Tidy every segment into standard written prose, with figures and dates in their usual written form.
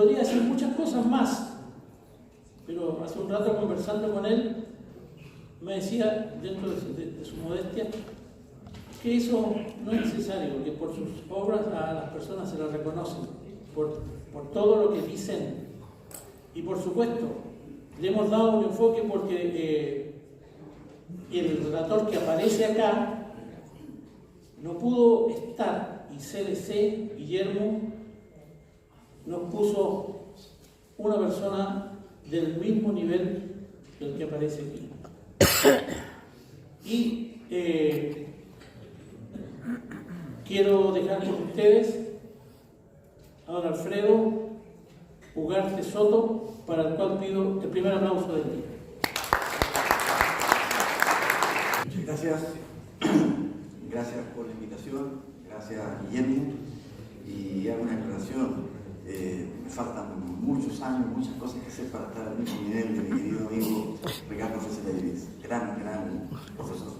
podría decir muchas cosas más, pero hace un rato conversando con él, me decía, dentro de su modestia, que eso no es necesario, que por sus obras a las personas se las reconocen, por todo lo que dicen. Y por supuesto, le hemos dado un enfoque porque el relator que aparece acá no pudo estar, y CDC, Guillermo, nos puso una persona del mismo nivel del que aparece aquí. Y quiero dejar con ustedes a don Alfredo Ugarte Soto, para el cual pido el primer aplauso del día. Muchas gracias. Gracias por la invitación. Gracias, Guillermo. Y hago una aclaración. Me faltan muchos años, muchas cosas que hacer para estar al mismo nivel de mi querido amigo Ricardo Fessler, gran profesor.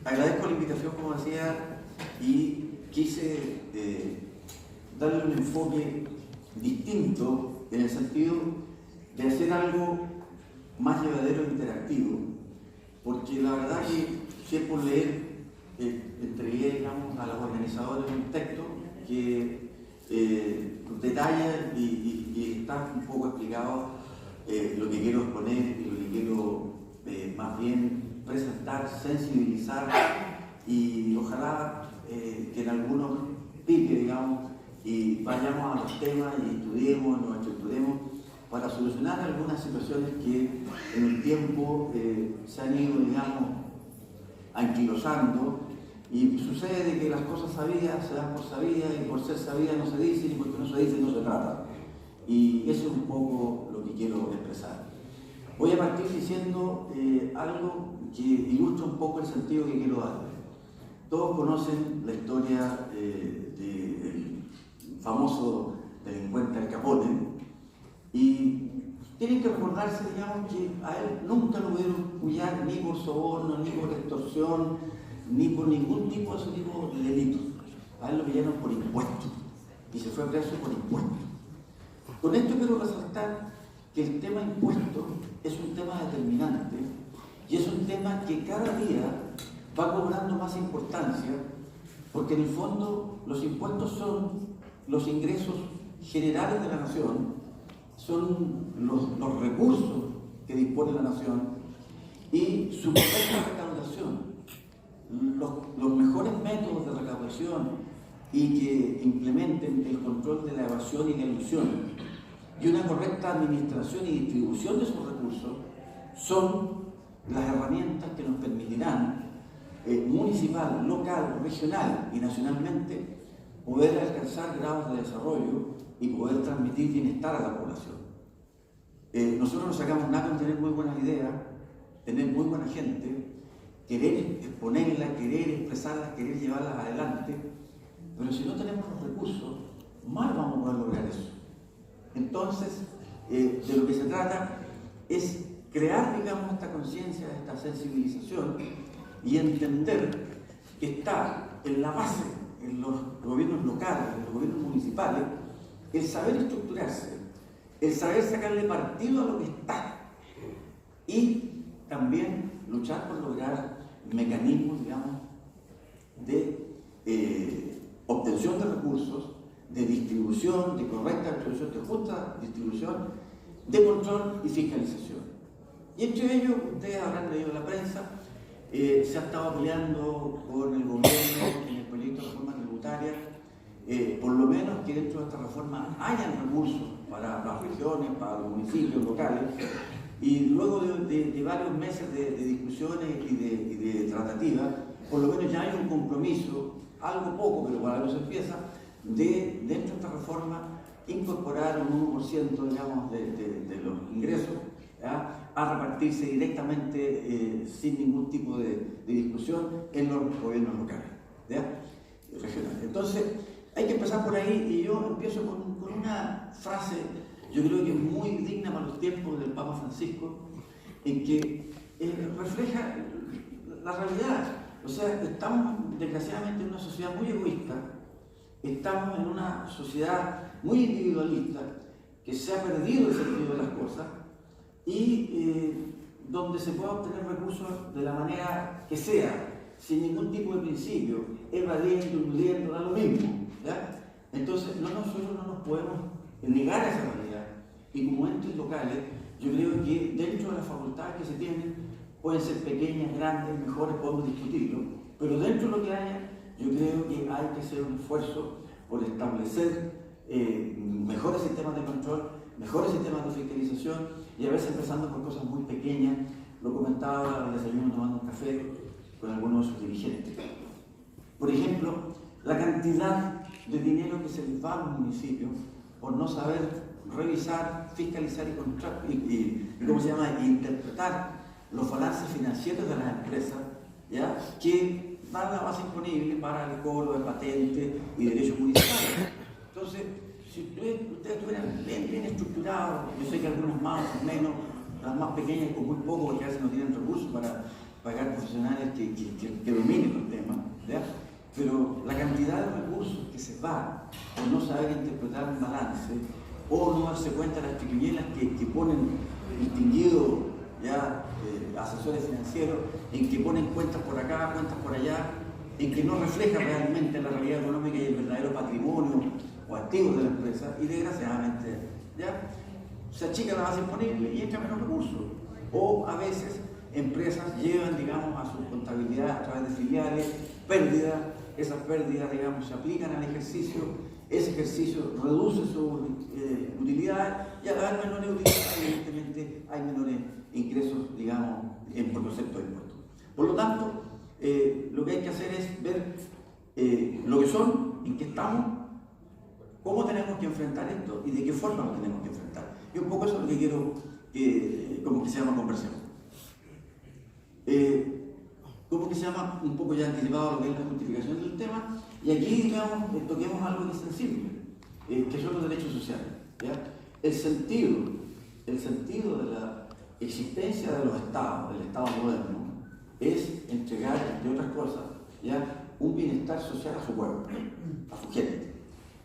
Agradezco la invitación, como decía, y quise darle un enfoque distinto en el sentido de hacer algo más llevadero e interactivo, porque la verdad que si es por leer, entregué, digamos, a los organizadores un texto que detalla y está un poco explicado lo que quiero exponer y lo que quiero más bien presentar, sensibilizar y ojalá que en algunos pique, digamos, y vayamos a los temas y estudiemos, nos estructuremos para solucionar algunas situaciones que en el tiempo se han ido, digamos, anquilosando. Y sucede de que las cosas sabidas se dan por sabidas y por ser sabidas no se dicen y porque no se dicen no se trata. Y eso es un poco lo que quiero expresar. Voy a partir diciendo algo que ilustra un poco el sentido que quiero dar. Todos conocen la historia del famoso delincuente Al Capone y tienen que recordarse, digamos, que a él nunca lo pudieron pullar ni por soborno, ni por extorsión, ni por ningún tipo de ese tipo de delitos. A él lo pillaron por impuestos y se fue preso por impuestos. Con esto quiero resaltar que el tema impuestos es un tema determinante y es un tema que cada día va cobrando más importancia, porque en el fondo los impuestos son los ingresos generales de la nación, son los recursos que dispone la nación y su correcta recaudación. Los mejores métodos de recaudación y que implementen el control de la evasión y la elusión y una correcta administración y distribución de esos recursos son las herramientas que nos permitirán municipal, local, regional y nacionalmente poder alcanzar grados de desarrollo y poder transmitir bienestar a la población. Nosotros no sacamos nada con tener muy buenas ideas, tener muy buena gente, querer exponerlas, querer expresarlas, querer llevarlas adelante, pero si no tenemos los recursos, mal vamos a poder lograr eso. Entonces, de lo que se trata es crear, digamos, esta conciencia, esta sensibilización y entender que está en la base, en los gobiernos locales, en los gobiernos municipales, el saber estructurarse, el saber sacarle partido a lo que está y también luchar por lograr mecanismos, digamos, de obtención de recursos, de distribución, de correcta distribución, de justa distribución, de control y fiscalización. Y entre ellos, ustedes habrán leído la prensa, se ha estado peleando con el gobierno en el proyecto de reforma tributaria, por lo menos que dentro de esta reforma hayan recursos para las regiones, para los municipios locales, y luego de varios meses de discusiones y de tratativas, por lo menos ya hay un compromiso, algo poco, pero por algo se empieza, de dentro de esta reforma incorporar un 1%, digamos, de los ingresos, ¿ya?, a repartirse directamente sin ningún tipo de discusión en los gobiernos locales, ¿ya?, regionales. Entonces, hay que empezar por ahí y yo empiezo con una frase, yo creo que es muy digna para los tiempos del Papa Francisco, en que refleja la realidad. O sea, estamos desgraciadamente en una sociedad muy egoísta estamos en una sociedad muy individualista, que se ha perdido el sentido de las cosas y donde se puede obtener recursos de la manera que sea, sin ningún tipo de principio, evadiendo, iludiendo, da lo mismo, ¿ya? Entonces, nosotros no nos podemos negar a esa realidad. Y como entes locales, yo creo que dentro de las facultades que se tienen, pueden ser pequeñas, grandes, mejores, podemos discutirlo, pero dentro de lo que haya, yo creo que hay que hacer un esfuerzo por establecer mejores sistemas de control, mejores sistemas de fiscalización, y a veces empezando por cosas muy pequeñas. Lo comentaba al desayuno tomando un café con algunos de sus dirigentes. Por ejemplo, la cantidad de dinero que se les va a los municipios por no saber revisar, fiscalizar y ¿cómo se llama? Interpretar los balances financieros de las empresas, ¿ya? Que dan la base disponible para el cobro de patentes y derechos municipales. Entonces, si ustedes estuvieran bien estructurados, yo sé que algunas más o menos, las más pequeñas con muy poco, porque a veces no tienen recursos para pagar profesionales que dominen los temas, ¿ya? Pero la cantidad de recursos que se va por no saber interpretar un balance o no darse cuenta de las triquiñuelas que ponen distinguidos ya asesores financieros, en que ponen cuentas por acá, cuentas por allá, en que no refleja realmente la realidad económica y el verdadero patrimonio o activos de la empresa, y desgraciadamente ya se achica la base disponible y entra menos recursos. O a veces empresas llevan, digamos, a su contabilidad a través de filiales pérdidas, esas pérdidas, digamos, se aplican al ejercicio, ese ejercicio reduce su utilidad, y al haber menores utilidades, evidentemente hay menores ingresos, digamos, por concepto de impuestos. Por lo tanto, lo que hay que hacer es ver lo que son, en qué estamos, cómo tenemos que enfrentar esto y de qué forma lo tenemos que enfrentar. Y un poco eso es lo que quiero, como que se llama conversión. Como que se llama, un poco ya anticipado lo que es la justificación del tema, y aquí, digamos, toquemos algo que es sensible, que son los derechos sociales, ¿ya? El sentido de la existencia de los estados, del estado moderno, es entregar, entre otras cosas, ¿ya?, un bienestar social a su pueblo, a su gente.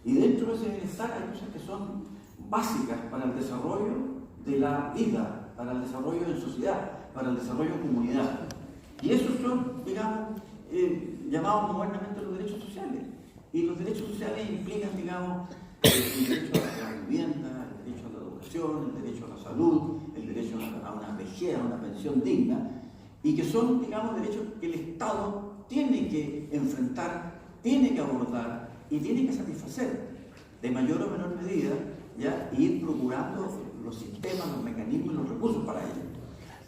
Y dentro de ese bienestar hay cosas que son básicas para el desarrollo de la vida, para el desarrollo en sociedad, para el desarrollo en comunidad. Y esos son, digamos, llamados modernamente los derechos sociales. Y los derechos sociales implican, digamos, el derecho a la vivienda, el derecho a la educación, el derecho a la salud, el derecho a una vejez, a una pensión digna, y que son, digamos, derechos que el Estado tiene que enfrentar, tiene que abordar y tiene que satisfacer de mayor o menor medida, ¿ya?, e ir procurando los sistemas, los mecanismos y los recursos para ello.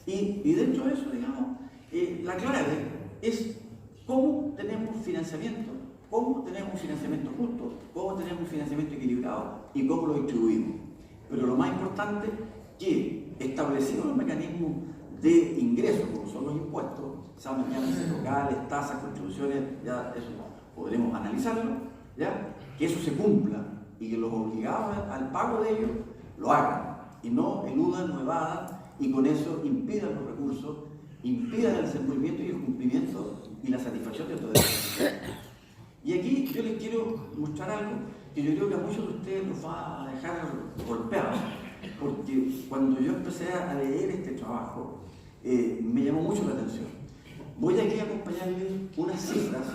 Y dentro de eso, digamos, la clave es cómo tenemos financiamiento, cómo tenemos un financiamiento justo, cómo tenemos un financiamiento equilibrado y cómo lo distribuimos. Pero lo más importante, que establecidos los mecanismos de ingresos, como son los impuestos, llámense locales, tasas, contribuciones, ya eso podremos analizarlo, ¿ya?, que eso se cumpla y que los obligados al pago de ellos lo hagan y no eludan, no evadan, y con eso impidan los recursos, impidan el desenvolvimiento y el cumplimiento y la satisfacción de todo eso. Y aquí yo les quiero mostrar algo que yo creo que a muchos de ustedes los va a dejar golpeados, porque cuando yo empecé a leer este trabajo, me llamó mucho la atención. Voy aquí a acompañarles unas cifras,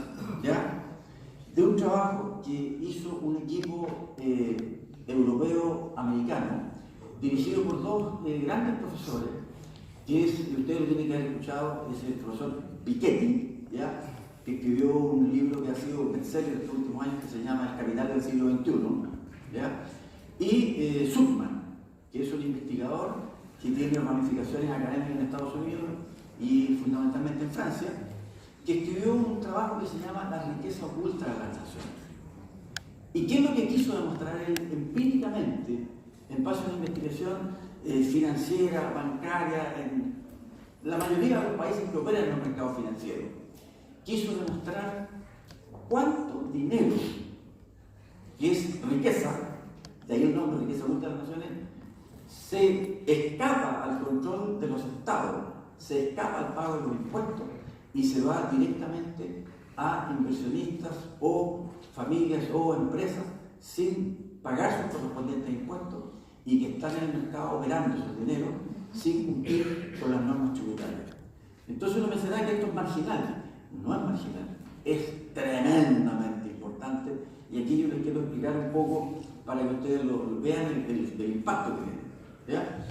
¿ya?, de un trabajo que hizo un equipo europeo-americano, dirigido por dos grandes profesores, que es, y ustedes lo tienen que haber escuchado, es el profesor Piketty, ¿ya?, que escribió un libro que ha sido bestseller estos últimos años, que se llama El Capital del siglo XXI, ¿ya?, y Zuckman, que es un investigador que tiene ramificaciones académicas en Estados Unidos y fundamentalmente en Francia, que escribió un trabajo que se llama La riqueza oculta de las naciones. ¿Y qué es lo que quiso demostrar él empíricamente en base a una investigación financiera, bancaria, en la mayoría de los países que operan en los mercados financieros? Quiso demostrar cuánto dinero, que es riqueza, de ahí el nombre, riqueza oculta de las naciones, se escapa al control de los estados, se escapa al pago de los impuestos y se va directamente a inversionistas o familias o empresas sin pagar sus correspondientes impuestos y que están en el mercado operando su dinero sin cumplir con las normas tributarias. Entonces uno pensará que esto es marginal. No es marginal, es tremendamente importante, y aquí yo les quiero explicar un poco para que ustedes lo vean el impacto que tiene. ¿Ya?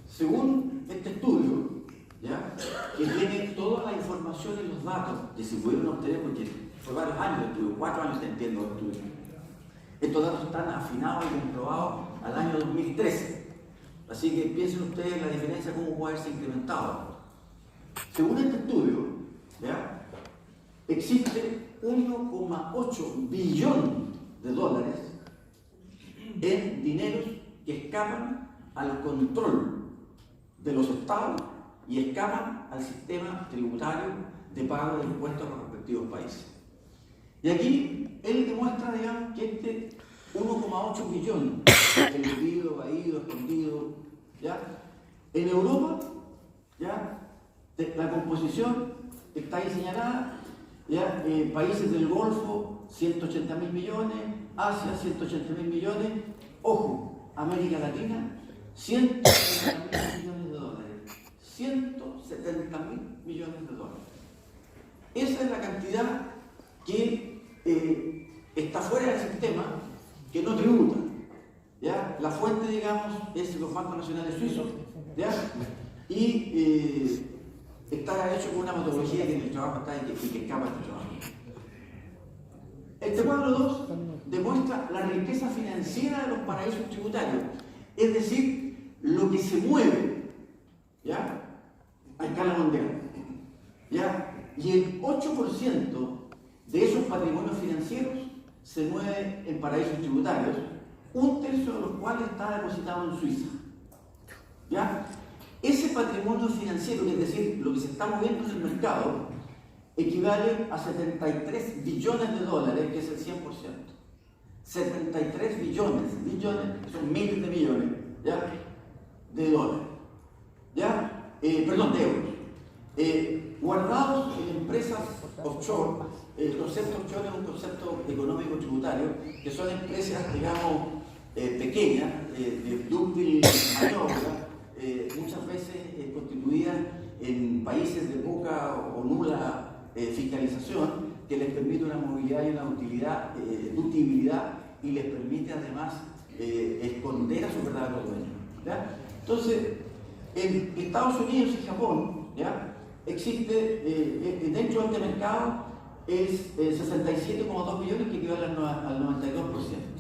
Según este estudio, ¿ya?, que tiene toda la información y los datos que se pudieron obtener, porque fue varios años de estudio, 4 años entiendo de estudio. Estos datos están afinados y comprobados al año 2013. Así que piensen ustedes la diferencia, cómo puede haberse incrementado. Según este estudio, ¿ya?, existe 1,8 billón de dólares en dineros que escapan al control de los estados y escapan al sistema tributario de pago de impuestos a los respectivos países. Y aquí él demuestra, digamos, que este 1,8 billón eludido, evadido, escondido, ¿ya?, en Europa, ¿ya?, la composición está ahí señalada, ¿ya?, países del Golfo, 180.000 millones, Asia, 180.000 millones, ojo, América Latina, 170.000 millones de dólares. 170.000 millones de dólares. Esa es la cantidad que está fuera del sistema, que no tributa. ¿Ya? La fuente, digamos, es los bancos nacionales suizos, ¿ya?, y está hecho con una metodología que en el trabajo está y que escapa del trabajo. Este cuadro 2 demuestra la riqueza financiera de los paraísos tributarios, es decir, lo que se mueve, ¿ya?, a escala mundial, ¿ya?, y el 8% de esos patrimonios financieros se mueve en paraísos tributarios, 1/3 de los cuales está depositado en Suiza, ¿ya? Ese patrimonio financiero, es decir, lo que se está moviendo en el mercado, equivale a 73 billones de dólares, que es el 100%. 73 billones, son miles de millones, ¿ya?, de dólares, ¿ya?, de euros, guardados en empresas offshore. El concepto offshore es un concepto económico tributario, que son empresas, digamos, pequeñas, de dúctil maniobra, muchas veces constituidas en países de poca o nula fiscalización, que les permite una movilidad y una ductibilidad, y les permite además esconder a su verdadero dueño, ¿ya? Entonces, en Estados Unidos y Japón, ¿ya?, existe dentro de este mercado es 67,2 billones, que equivale al 92%.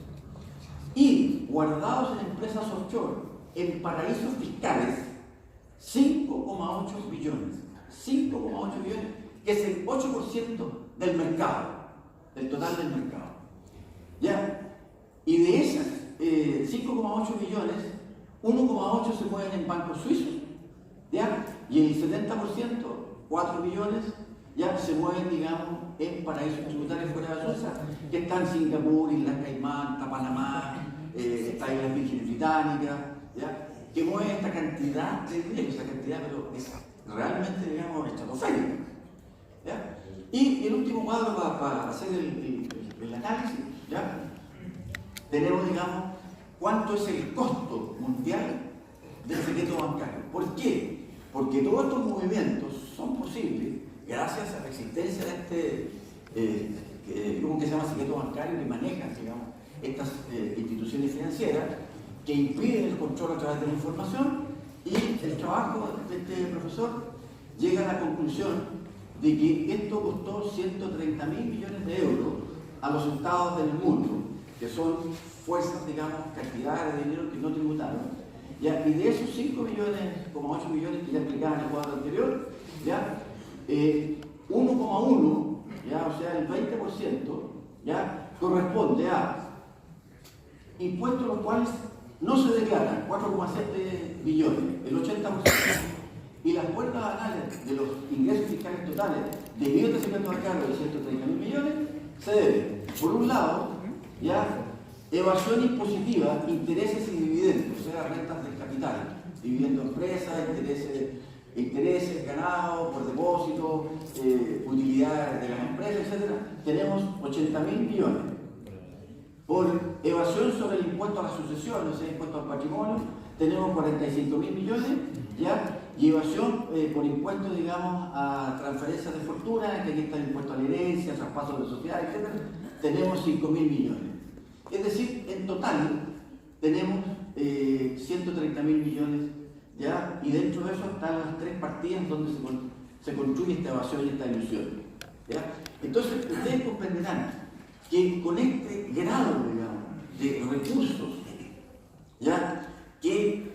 Y guardados en empresas offshore, en paraísos fiscales, 5,8 billones. 5,8 billones, que es el 8% del mercado, del total del mercado. ¿Ya? Y de esas 5,8 billones, 1,8 se mueven en bancos suizos, ¿ya?, y el 70%, 4 billones, ya se mueven, digamos, en paraísos tributarios fuera de Suiza, que están Singapur, Islas Caimán, Panamá, está Islas Vírgenes Británicas, ¿ya?, que mueven esta cantidad de dinero, esa cantidad, pero es realmente, digamos, estratosférica, ¿ya? Y el último cuadro, para hacer el análisis, ¿ya?, tenemos, digamos, cuánto es el costo mundial del secreto bancario. ¿Por qué? Porque todos estos movimientos son posibles gracias a la existencia de ¿cómo que se llama?, secreto bancario, que manejan, digamos, estas instituciones financieras, que impiden el control a través de la información. Y el trabajo de este profesor llega a la conclusión de que esto costó 130.000 millones de euros a los estados del mundo, que son fuerzas, digamos, cantidades de dinero que no tributaron, ¿ya? Y de esos 5,8 millones que ya explicaba en el cuadro anterior, ¿ya?, 1,1, ¿ya?, o sea, el 20%, ¿ya?, corresponde a impuestos los cuales no se declaran, 4,7 billones, el 80%. Y las cuentas anuales de los ingresos fiscales totales debido a este secreto bancario de 130.000 millones se deben, por un lado, ¿ya?, evasión impositiva, intereses y dividendos, o sea, rentas del capital, dividiendo empresas, intereses ganados por depósito, utilidades de las empresas, etc. Tenemos 80.000 millones. Por evasión sobre el impuesto a las sucesiones, el impuesto al patrimonio, tenemos 45.000 millones, ¿ya? Y evasión por impuesto, digamos, a transferencias de fortuna, que aquí está el impuesto a la herencia, traspaso de sociedad, etc., tenemos 5.000 millones. Es decir, en total tenemos 130.000 millones, ¿ya? Y dentro de eso están las tres partidas donde se construye esta evasión y esta ilusión, ¿ya? Entonces, ustedes comprenderán que con este grado, digamos, de recursos, ¿ya? Que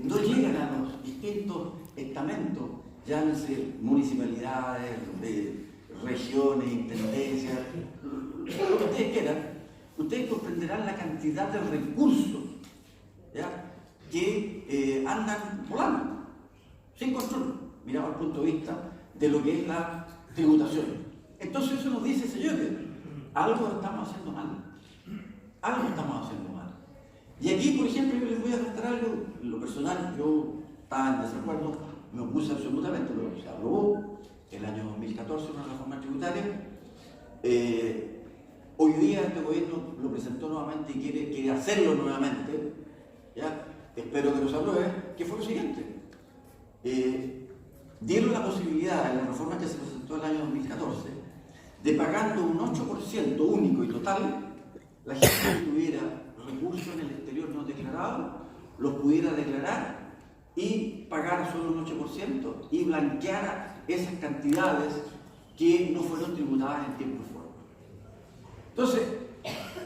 no llegan a los distintos estamentos, llámense municipalidades, regiones, intendencias, lo que ustedes quieran, ustedes comprenderán la cantidad de recursos, ¿ya? Que andan volando, sin control, mirado al punto de vista de lo que es la tributación. Entonces eso nos dice, señores, algo estamos haciendo mal, algo estamos haciendo mal. Y aquí, por ejemplo, yo les voy a contar algo, en lo personal, yo estaba en desacuerdo, me opuse absolutamente, pero se aprobó el año 2014 una reforma tributaria. Hoy día este gobierno lo presentó nuevamente y quiere hacerlo nuevamente, ¿ya? Espero que lo se apruebe, que fue lo siguiente. Dieron la posibilidad en la reforma que se presentó el año 2014 de pagando un 8% único y total, la gente que tuviera recursos en el exterior no declarados, los pudiera declarar y pagar solo un 8% y blanqueara esas cantidades que no fueron tributadas en tiempo y forma. Entonces,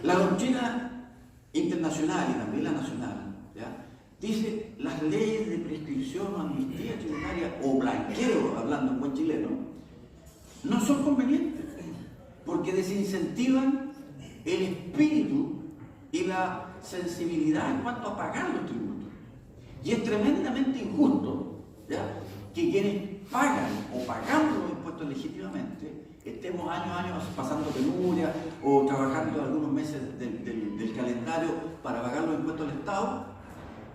la doctrina internacional y también la nacional, ¿ya? Dice las leyes de prescripción o amnistía tributaria o blanqueo, hablando en buen chileno, no son convenientes porque desincentivan el espíritu y la sensibilidad en cuanto a pagar los tributos. Y es tremendamente injusto, ¿ya? Que quienes pagan o pagamos los impuestos legítimamente estemos año a año pasando penuria o trabajando algunos meses del calendario para pagar los impuestos del Estado,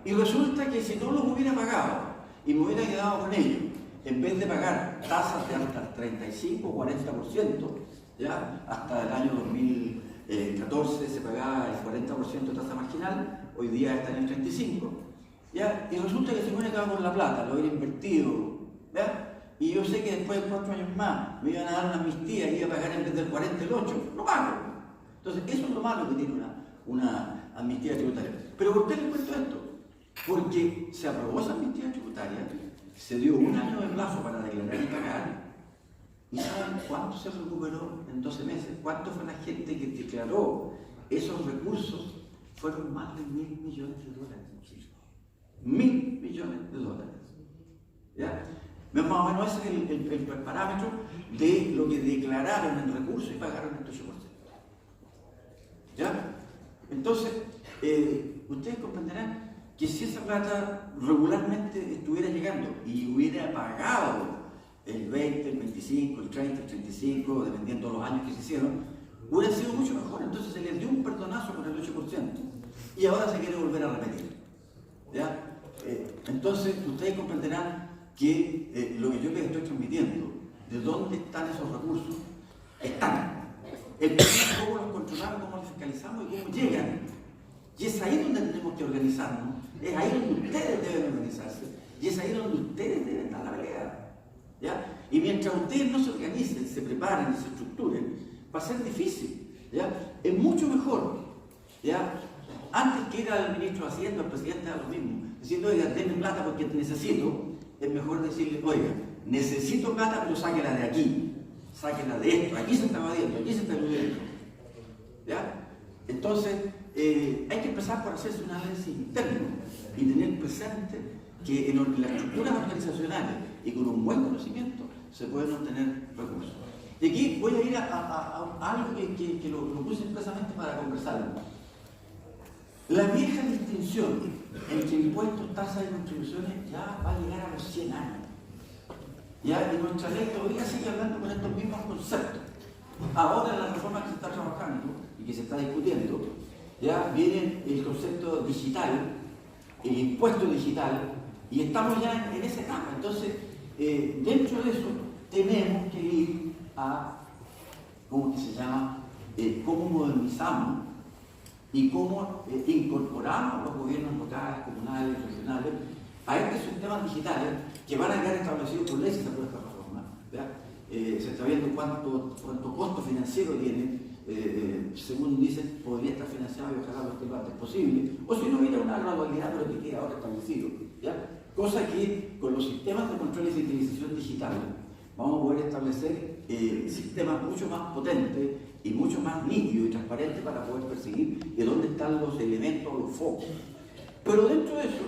y resulta que si no los hubiera pagado y me hubiera quedado con ellos, en vez de pagar tasas de hasta el 35 o 40%, ¿ya? Hasta el año 2014 se pagaba el 40% de tasa marginal, hoy día está en el 35%, ¿ya? Y resulta que si me hubiera quedado con la plata, lo hubiera invertido, ¿ya? Y yo sé que después de 4 años más me iban a dar una amnistía y iba a pagar en vez del 40 el 8%, no pago. Entonces, eso es lo malo que tiene una amnistía tributaria. Pero ¿por qué les cuento esto? Porque se aprobó esa amnistía tributaria, se dio un año de plazo para declarar y pagar, y ¿saben cuánto se recuperó en 12 meses? ¿Cuánto fue la gente que declaró esos recursos? Fueron más de $1.000 millones. $1.000 millones. ¿Ya? Más o menos ese es el parámetro de lo que declararon en recursos y pagaron el 8%. ¿Ya? Entonces, ustedes comprenderán que si esa plata regularmente estuviera llegando y hubiera pagado el 20, el 25, el 30, el 35, dependiendo de los años que se hicieron, hubiera sido mucho mejor. Entonces se les dio un perdonazo por el 8% y ahora se quiere volver a repetir. ¿Ya? Entonces, ustedes comprenderán que lo que yo les estoy transmitiendo, de dónde están esos recursos, están. El problema es cómo los controlamos, cómo los fiscalizamos y cómo llegan. Y es ahí donde tenemos que organizarnos, es ahí donde ustedes deben organizarse, y es ahí donde ustedes deben dar la pelea, ¿ya? Y mientras ustedes no se organicen, se preparen y se estructuren, va a ser difícil, ¿ya? Es mucho mejor, ¿ya? Antes que ir al ministro de Hacienda, el presidente da lo mismo, diciendo, oiga, denme plata porque te necesito, es mejor decirle, oiga, necesito plata, pero sáquela de aquí, sáquela de esto, aquí se está evadiendo, aquí se está eludiendo, ¿ya? Entonces, hay que empezar por hacerse un análisis interno y tener presente que en las estructuras organizacionales y con un buen conocimiento se pueden obtener recursos. Y aquí voy a ir a algo que lo puse expresamente para conversar. La vieja distinción entre impuestos, tasas y contribuciones ya va a llegar a los 100 años. ¿Ya? Y nuestra ley todavía sigue hablando con estos mismos conceptos. Ahora en la reforma que se está trabajando y que se está discutiendo, ya viene el concepto digital, el impuesto digital, y estamos ya en esa etapa. Entonces, dentro de eso, tenemos que ir a, ¿cómo que se llama? Cómo modernizamos y cómo incorporamos a los gobiernos locales, comunales, regionales a estos sistemas digitales que van a quedar establecidos por ley si se aprueba esta reforma. Se está viendo cuánto costo financiero tiene, según dicen, podría estar financiado y ojalá lo esté lo antes posible, o si no hubiera una gradualidad de lo que queda ahora establecido. Cosa que con los sistemas de control y centralización digital vamos a poder establecer sistemas mucho más potentes y mucho más nítidos y transparentes para poder perseguir de dónde están los elementos, los focos. Pero dentro de eso,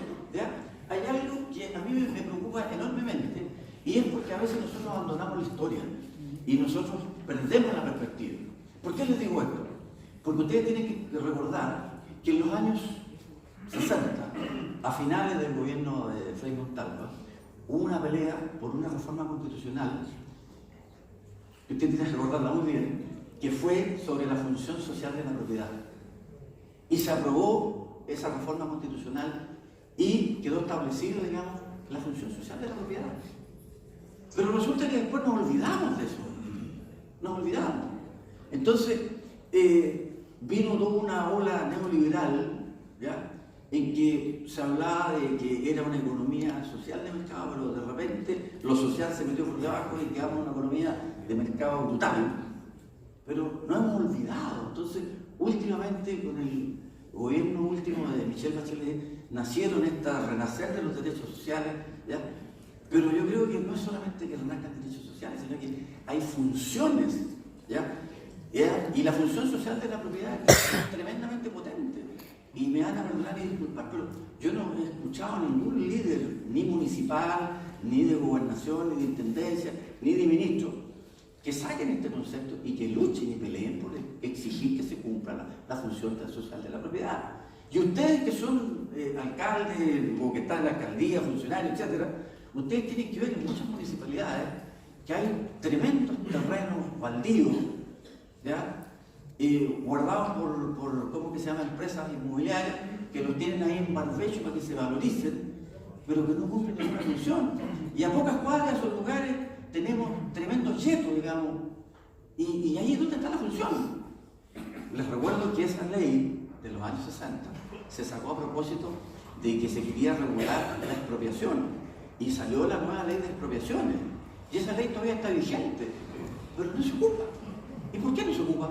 hay algo que a mí me preocupa enormemente, y es porque a veces nosotros abandonamos la historia y nosotros perdemos la perspectiva. ¿Por qué les digo esto? Porque ustedes tienen que recordar que en los años 60, a finales del gobierno de Frei Montalva, hubo una pelea por una reforma constitucional, que ustedes tienen que recordarla muy bien, que fue sobre la función social de la propiedad. Y se aprobó esa reforma constitucional y quedó establecido, digamos, la función social de la propiedad. Pero resulta que después nos olvidamos de eso. Nos olvidamos. Entonces, vino toda una ola neoliberal, en que se hablaba de que era una economía social de mercado, pero de repente lo social se metió por debajo y quedamos en una economía de mercado brutal. Pero no hemos olvidado. Entonces, últimamente, con el gobierno último de Michelle Bachelet, nacieron esta renacer de los derechos sociales, pero yo creo que no es solamente que renazcan derechos sociales, sino que hay funciones, y la función social de la propiedad es tremendamente potente. Y me van a perdonar y disculpar, pero yo no he escuchado a ningún líder, ni municipal, ni de gobernación, ni de intendencia, ni de ministro, que saquen este concepto y que luchen y peleen por exigir que se cumpla la función social de la propiedad. Y ustedes que son alcaldes o que están en la alcaldía, funcionarios, etc., ustedes tienen que ver en muchas municipalidades que hay tremendos terrenos baldíos, guardados por ¿cómo que se llama? Empresas inmobiliarias que los tienen ahí en barbecho para que se valoricen, pero que no cumplen ninguna función. Y a pocas cuadras de esos lugares tenemos tremendos yetos, digamos, y ahí es donde está la función. Les recuerdo que esa ley de los años 60 se sacó a propósito de que se quería regular la expropiación, y salió la nueva ley de expropiaciones, y esa ley todavía está vigente, pero no se ocupa. ¿Y por qué no se ocupa?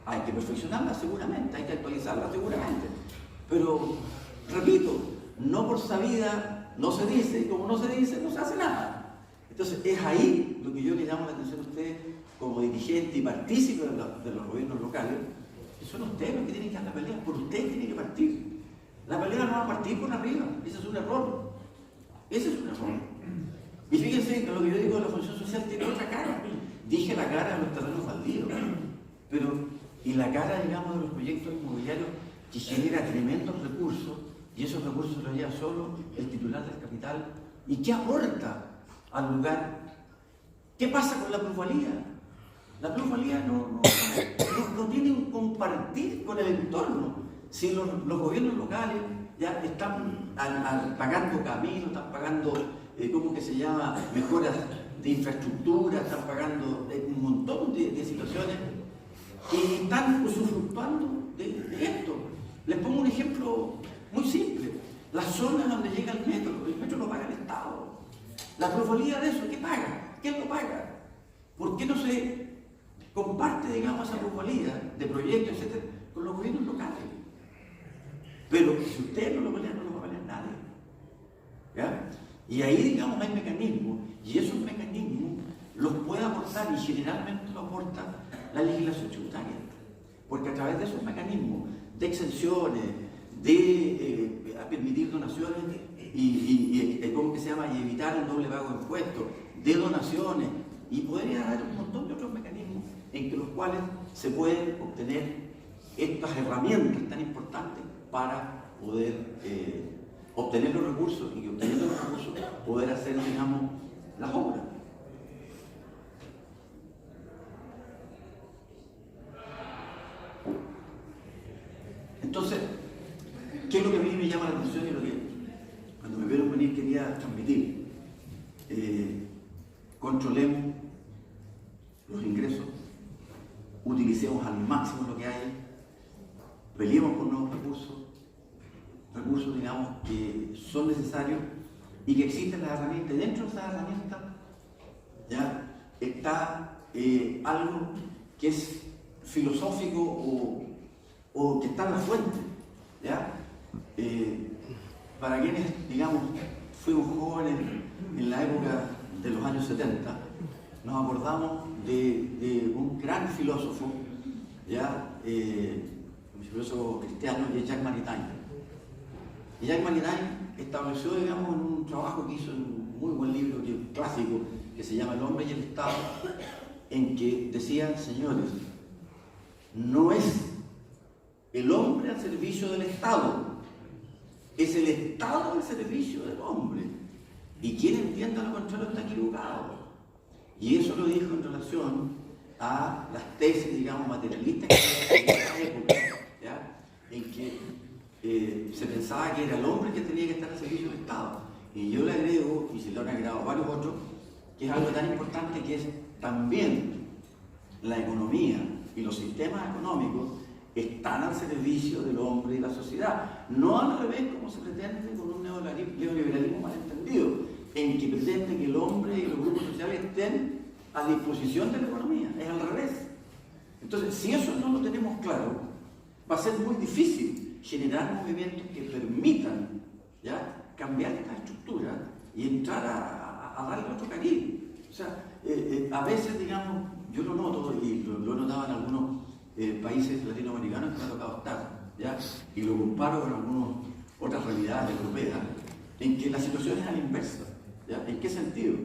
Hay que perfeccionarla seguramente, hay que actualizarla seguramente, pero, repito, no por sabida no se dice, y como no se dice, no se hace nada. Entonces es ahí lo que yo le llamo la atención a ustedes como dirigente y partícipe de los gobiernos locales, que son ustedes los que tienen que dar la pelea, por ustedes tienen que partir. La pelea no va a partir por arriba, ese es un error. Ese es un error. Y fíjense que lo que yo digo de la función social tiene otra cara. Dije la cara de los terrenos baldíos, pero y la cara, digamos, de los proyectos inmobiliarios que genera tremendos recursos, y esos recursos los lleva solo el titular del capital. ¿Y qué aporta al lugar? ¿Qué pasa con la plusvalía? La plusvalía no tiene un compartir con el entorno. Si los gobiernos locales ya están pagando caminos, están pagando, ¿cómo que se llama?, mejoras de infraestructura, están pagando un montón de situaciones y están usufructuando de esto. Les pongo un ejemplo muy simple. Las zonas donde llega el metro lo paga el Estado. La plusvalía de eso, ¿qué paga? ¿Quién lo paga? ¿Por qué no se comparte, digamos, esa plusvalía de proyectos, etcétera, con los gobiernos locales? Pero si ustedes no lo pelean, no lo va a pelear nadie. ¿Ya? Y ahí, digamos, hay mecanismos, y esos mecanismos los puede aportar, y generalmente lo aporta la legislación tributaria. Porque a través de esos mecanismos de exenciones, de permitir donaciones y ¿cómo que se llama?, y evitar el doble pago de impuestos, de donaciones, y podría haber un montón de otros mecanismos en que los cuales se pueden obtener estas herramientas tan importantes para poder obtener los recursos, y obteniendo los recursos poder hacer, digamos, las obras. Entonces, ¿qué es lo que a mí me llama la atención y lo que cuando me vieron venir quería transmitir? Controlemos los ingresos, utilicemos al máximo lo que hay, peleemos por nuevos recursos, digamos, que son necesarios y que existen las herramientas. Dentro de esas herramientas ya está algo que es filosófico o que está en la fuente, ¿ya? Para quienes, digamos, fuimos jóvenes en la época de los años 70, nos acordamos de un gran filósofo, ¿ya? Un filósofo cristiano, que es Jacques Maritain. Y Jacques Maritain estableció, digamos, en un trabajo que hizo en un muy buen libro, que es clásico, que se llama El hombre y el Estado, en que decían: señores, no es el hombre al servicio del Estado, es el Estado al servicio del hombre. Y quien entienda lo contrario está equivocado. Y eso lo dijo en relación a las tesis, digamos, materialistas que había en esa época, ¿ya? En que se pensaba que era el hombre que tenía que estar al servicio del Estado. Y yo le agrego, y se lo han agregado varios otros, que es algo tan importante, que es también la economía y los sistemas económicos están al servicio del hombre y la sociedad. No al revés, como se pretende con un neoliberalismo malentendido, en que pretende que el hombre y los grupos sociales estén a disposición de la economía. Es al revés. Entonces, si eso no lo tenemos claro, va a ser muy difícil generar movimientos que permitan, ¿ya?, cambiar esta estructura y entrar a darle otro cariz. O sea, a veces, digamos, yo lo noto, y lo he notado en algunos países latinoamericanos que me ha tocado estar, ¿ya?, y lo comparo con algunas otras realidades europeas, en que la situación es a la inversa, ¿ya? ¿En qué sentido?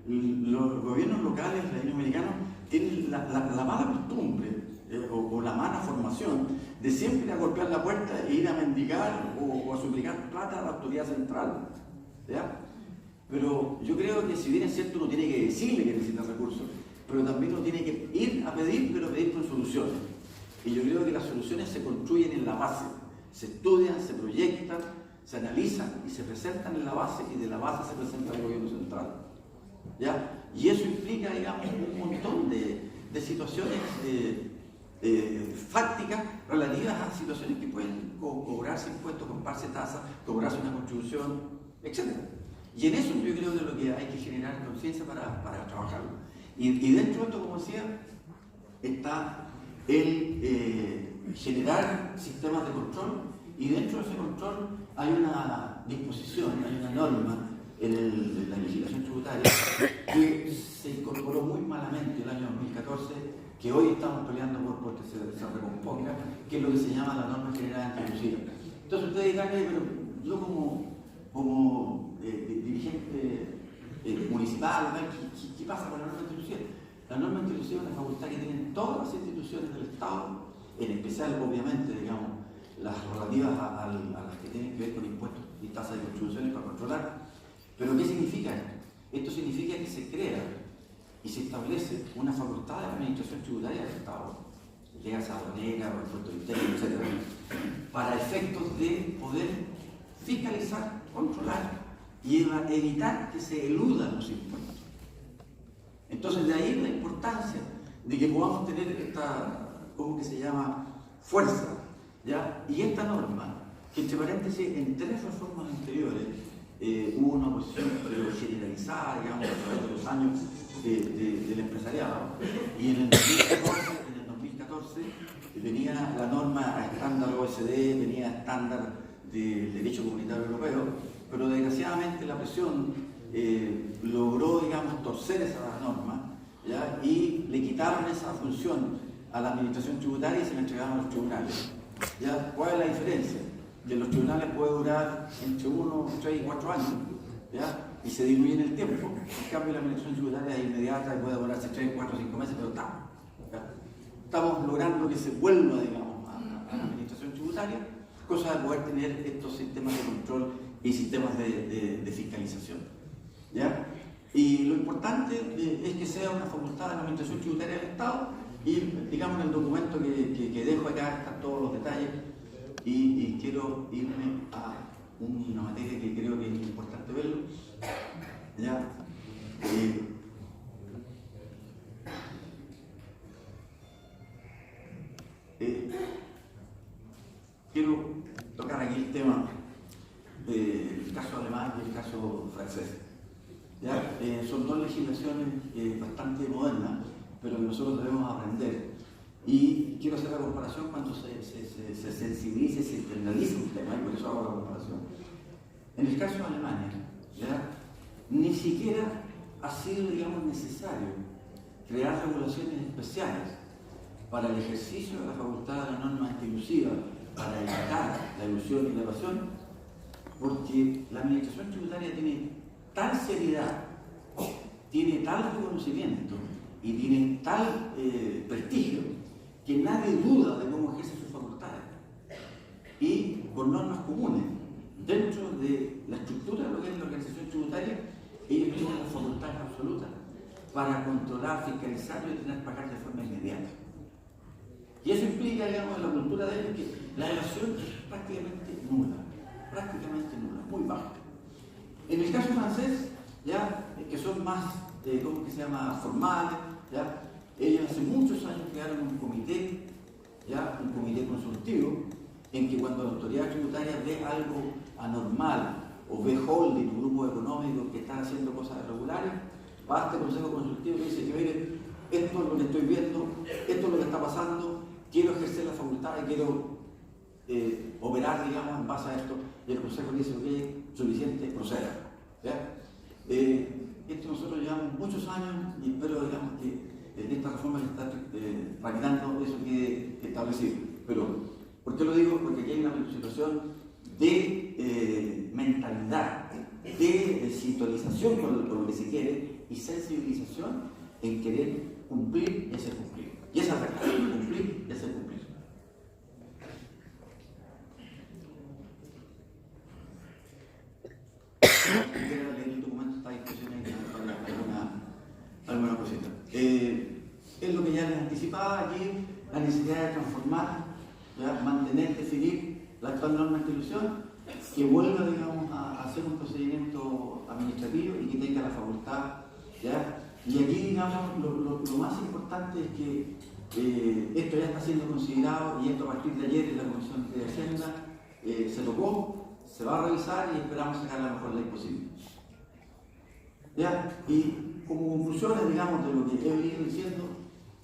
Los gobiernos locales latinoamericanos tienen la mala costumbre o la mala formación de siempre ir a golpear la puerta e ir a mendigar o a suplicar plata a la autoridad central, ¿ya? Pero yo creo que, si bien es cierto, uno tiene que decirle que necesita recursos, pero también uno tiene que ir a pedir, pero pedir con soluciones. Y yo creo que las soluciones se construyen en la base, se estudian, se proyectan, se analizan y se presentan en la base, y de la base se presenta el gobierno central, ¿ya? Y eso implica, digamos, un montón de situaciones fácticas relativas a situaciones que pueden cobrarse impuestos, comprarse tasas, cobrarse una contribución, etc. Y en eso yo creo que lo que hay que generar conciencia para trabajarlo. Y dentro de esto, como decía, está el generar sistemas de control, y dentro de ese control hay una disposición, hay una norma en la legislación tributaria que se incorporó muy malamente el año 2014, que hoy estamos peleando porque se recomponga, que es lo que se llama la norma general antiabusiva. Entonces ustedes dirán: pero yo como dirigente municipal, ¿qué pasa con la norma antiabusiva? La norma antiabusiva es una facultad que tienen todas las instituciones del Estado, en especial, obviamente, digamos, las relativas a las que tienen que ver con impuestos y tasas de contribuciones para controlar. ¿Pero qué significa esto? Esto significa que se crea y se establece una facultad de la administración tributaria del Estado, llega a aduanera o impuestos internos, etc., para efectos de poder fiscalizar, controlar y evitar que se eludan los impuestos. Entonces, de ahí la importancia de que podamos tener esta, ¿cómo que se llama?, fuerza, ¿ya? Y esta norma, que, entre paréntesis, en 3 reformas anteriores hubo una oposición generalizada, digamos, a través de los años del empresariado, y en el 2014 venía la norma a estándar OECD, venía a estándar del derecho comunitario europeo, pero desgraciadamente la presión logró, digamos, torcer esa norma, ¿ya?, y le quitaron esa función a la administración tributaria y se la entregaron a los tribunales, ¿ya? ¿Cuál es la diferencia? Que en los tribunales puede durar entre 1, 3 y 4 años, ¿ya?, y se diluye en el tiempo. En cambio, la administración tributaria es inmediata y puede durarse 3, 4, 5 meses, pero estamos logrando que se vuelva, digamos, a la administración tributaria, cosa de poder tener estos sistemas de control y sistemas de fiscalización, ¿ya? Y lo importante es que sea una facultad de la administración tributaria del Estado, y, digamos, en el documento que dejo acá están todos los detalles, y quiero irme a una materia que creo que es importante verlo, ¿ya? el caso alemán y el caso francés. ¿Ya? Son dos legislaciones bastante modernas, pero que nosotros debemos aprender. Y quiero hacer la comparación cuando se sensibilice, se internaliza un tema, y por eso hago la comparación. En el caso de Alemania, ¿ya? Ni siquiera ha sido, digamos, necesario crear regulaciones especiales para el ejercicio de la facultad de la norma antielusiva para evitar la elusión y la evasión, porque la administración tributaria tiene tal seriedad, tiene tal reconocimiento y tiene tal prestigio que nadie duda de cómo ejerce sus facultades. Y con normas comunes, dentro de la estructura de lo que es la organización tributaria, ellos tienen las facultades absolutas para controlar, fiscalizar y tener que pagar de forma inmediata. Y eso implica, digamos, en la cultura de ellos que la evasión es prácticamente nula, muy baja. En el caso francés, ya, que son más, ¿cómo que se llama?, formales, ya, ellos hace muchos años crearon un comité, ya, un comité consultivo, en que cuando la autoridad tributaria ve algo anormal o ve holding, un grupo económico que están haciendo cosas irregulares, va a este consejo consultivo y dice que, mire, esto es lo que estoy viendo, esto es lo que está pasando, quiero ejercer la facultad y quiero operar, digamos, en base a esto. Y el consejo dice, ok, suficiente, proceda. ¿Ya? Esto nosotros llevamos muchos años y espero, digamos, que en esta reforma se está tramitando eso que establecido. Pero, ¿por qué lo digo? Porque aquí hay una situación de mentalidad, de sintonización con lo que se quiere y sensibilización en querer cumplir y hacer cumplir. Y esa es la clave, cumplir y hacer cumplir. Quiero leer el documento, está a discusión ahí para alguna cosita. Es lo que ya les anticipaba aquí, la necesidad de transformar, ¿ya? Mantener, definir la actual norma de ilusión, que vuelva, digamos, a hacer un procedimiento administrativo y que tenga la facultad, ¿ya? Y aquí, digamos, lo más importante es que esto ya está siendo considerado y esto a partir de ayer en la Comisión de Hacienda se tocó, se va a revisar y esperamos sacar la mejor ley posible. ¿Ya? Y como conclusiones, digamos, de lo que he venido diciendo,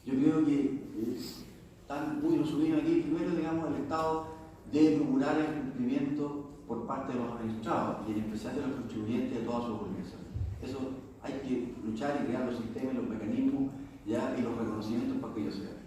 yo creo que están muy resumidos aquí. Primero, digamos, el Estado debe procurar el cumplimiento por parte de los administrados y en especial de los contribuyentes de todas sus obligaciones. Eso hay que luchar y crear los sistemas, los mecanismos, ¿ya? Y los reconocimientos para que ellos sean.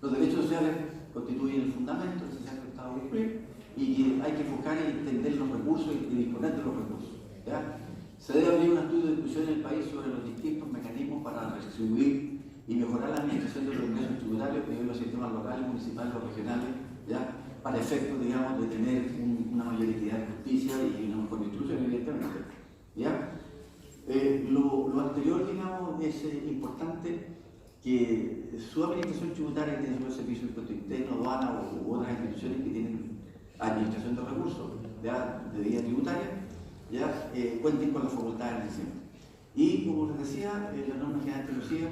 Los derechos sociales constituyen el fundamento esencial del Estado cumplir y que hay que enfocar y entender los recursos y disponer de los recursos. ¿Ya? Se debe abrir un estudio de discusión en el país sobre los distintos mecanismos para redistribuir y mejorar la administración de los ingresos tributarios a nivel de los sistemas locales, municipales o regionales, ¿ya? Para efectos, digamos, de tener una mayor equidad de justicia y una mejor distribución, evidentemente. ¿Ya? Lo anterior, digamos, es importante que su administración tributaria, que tiene su servicio de impuesto interno, aduana u otras instituciones que tienen administración de recursos, ¿ya? De vía tributaria, ¿ya? Cuenten con la facultad de elección. Y como les decía, la norma general de Andalucía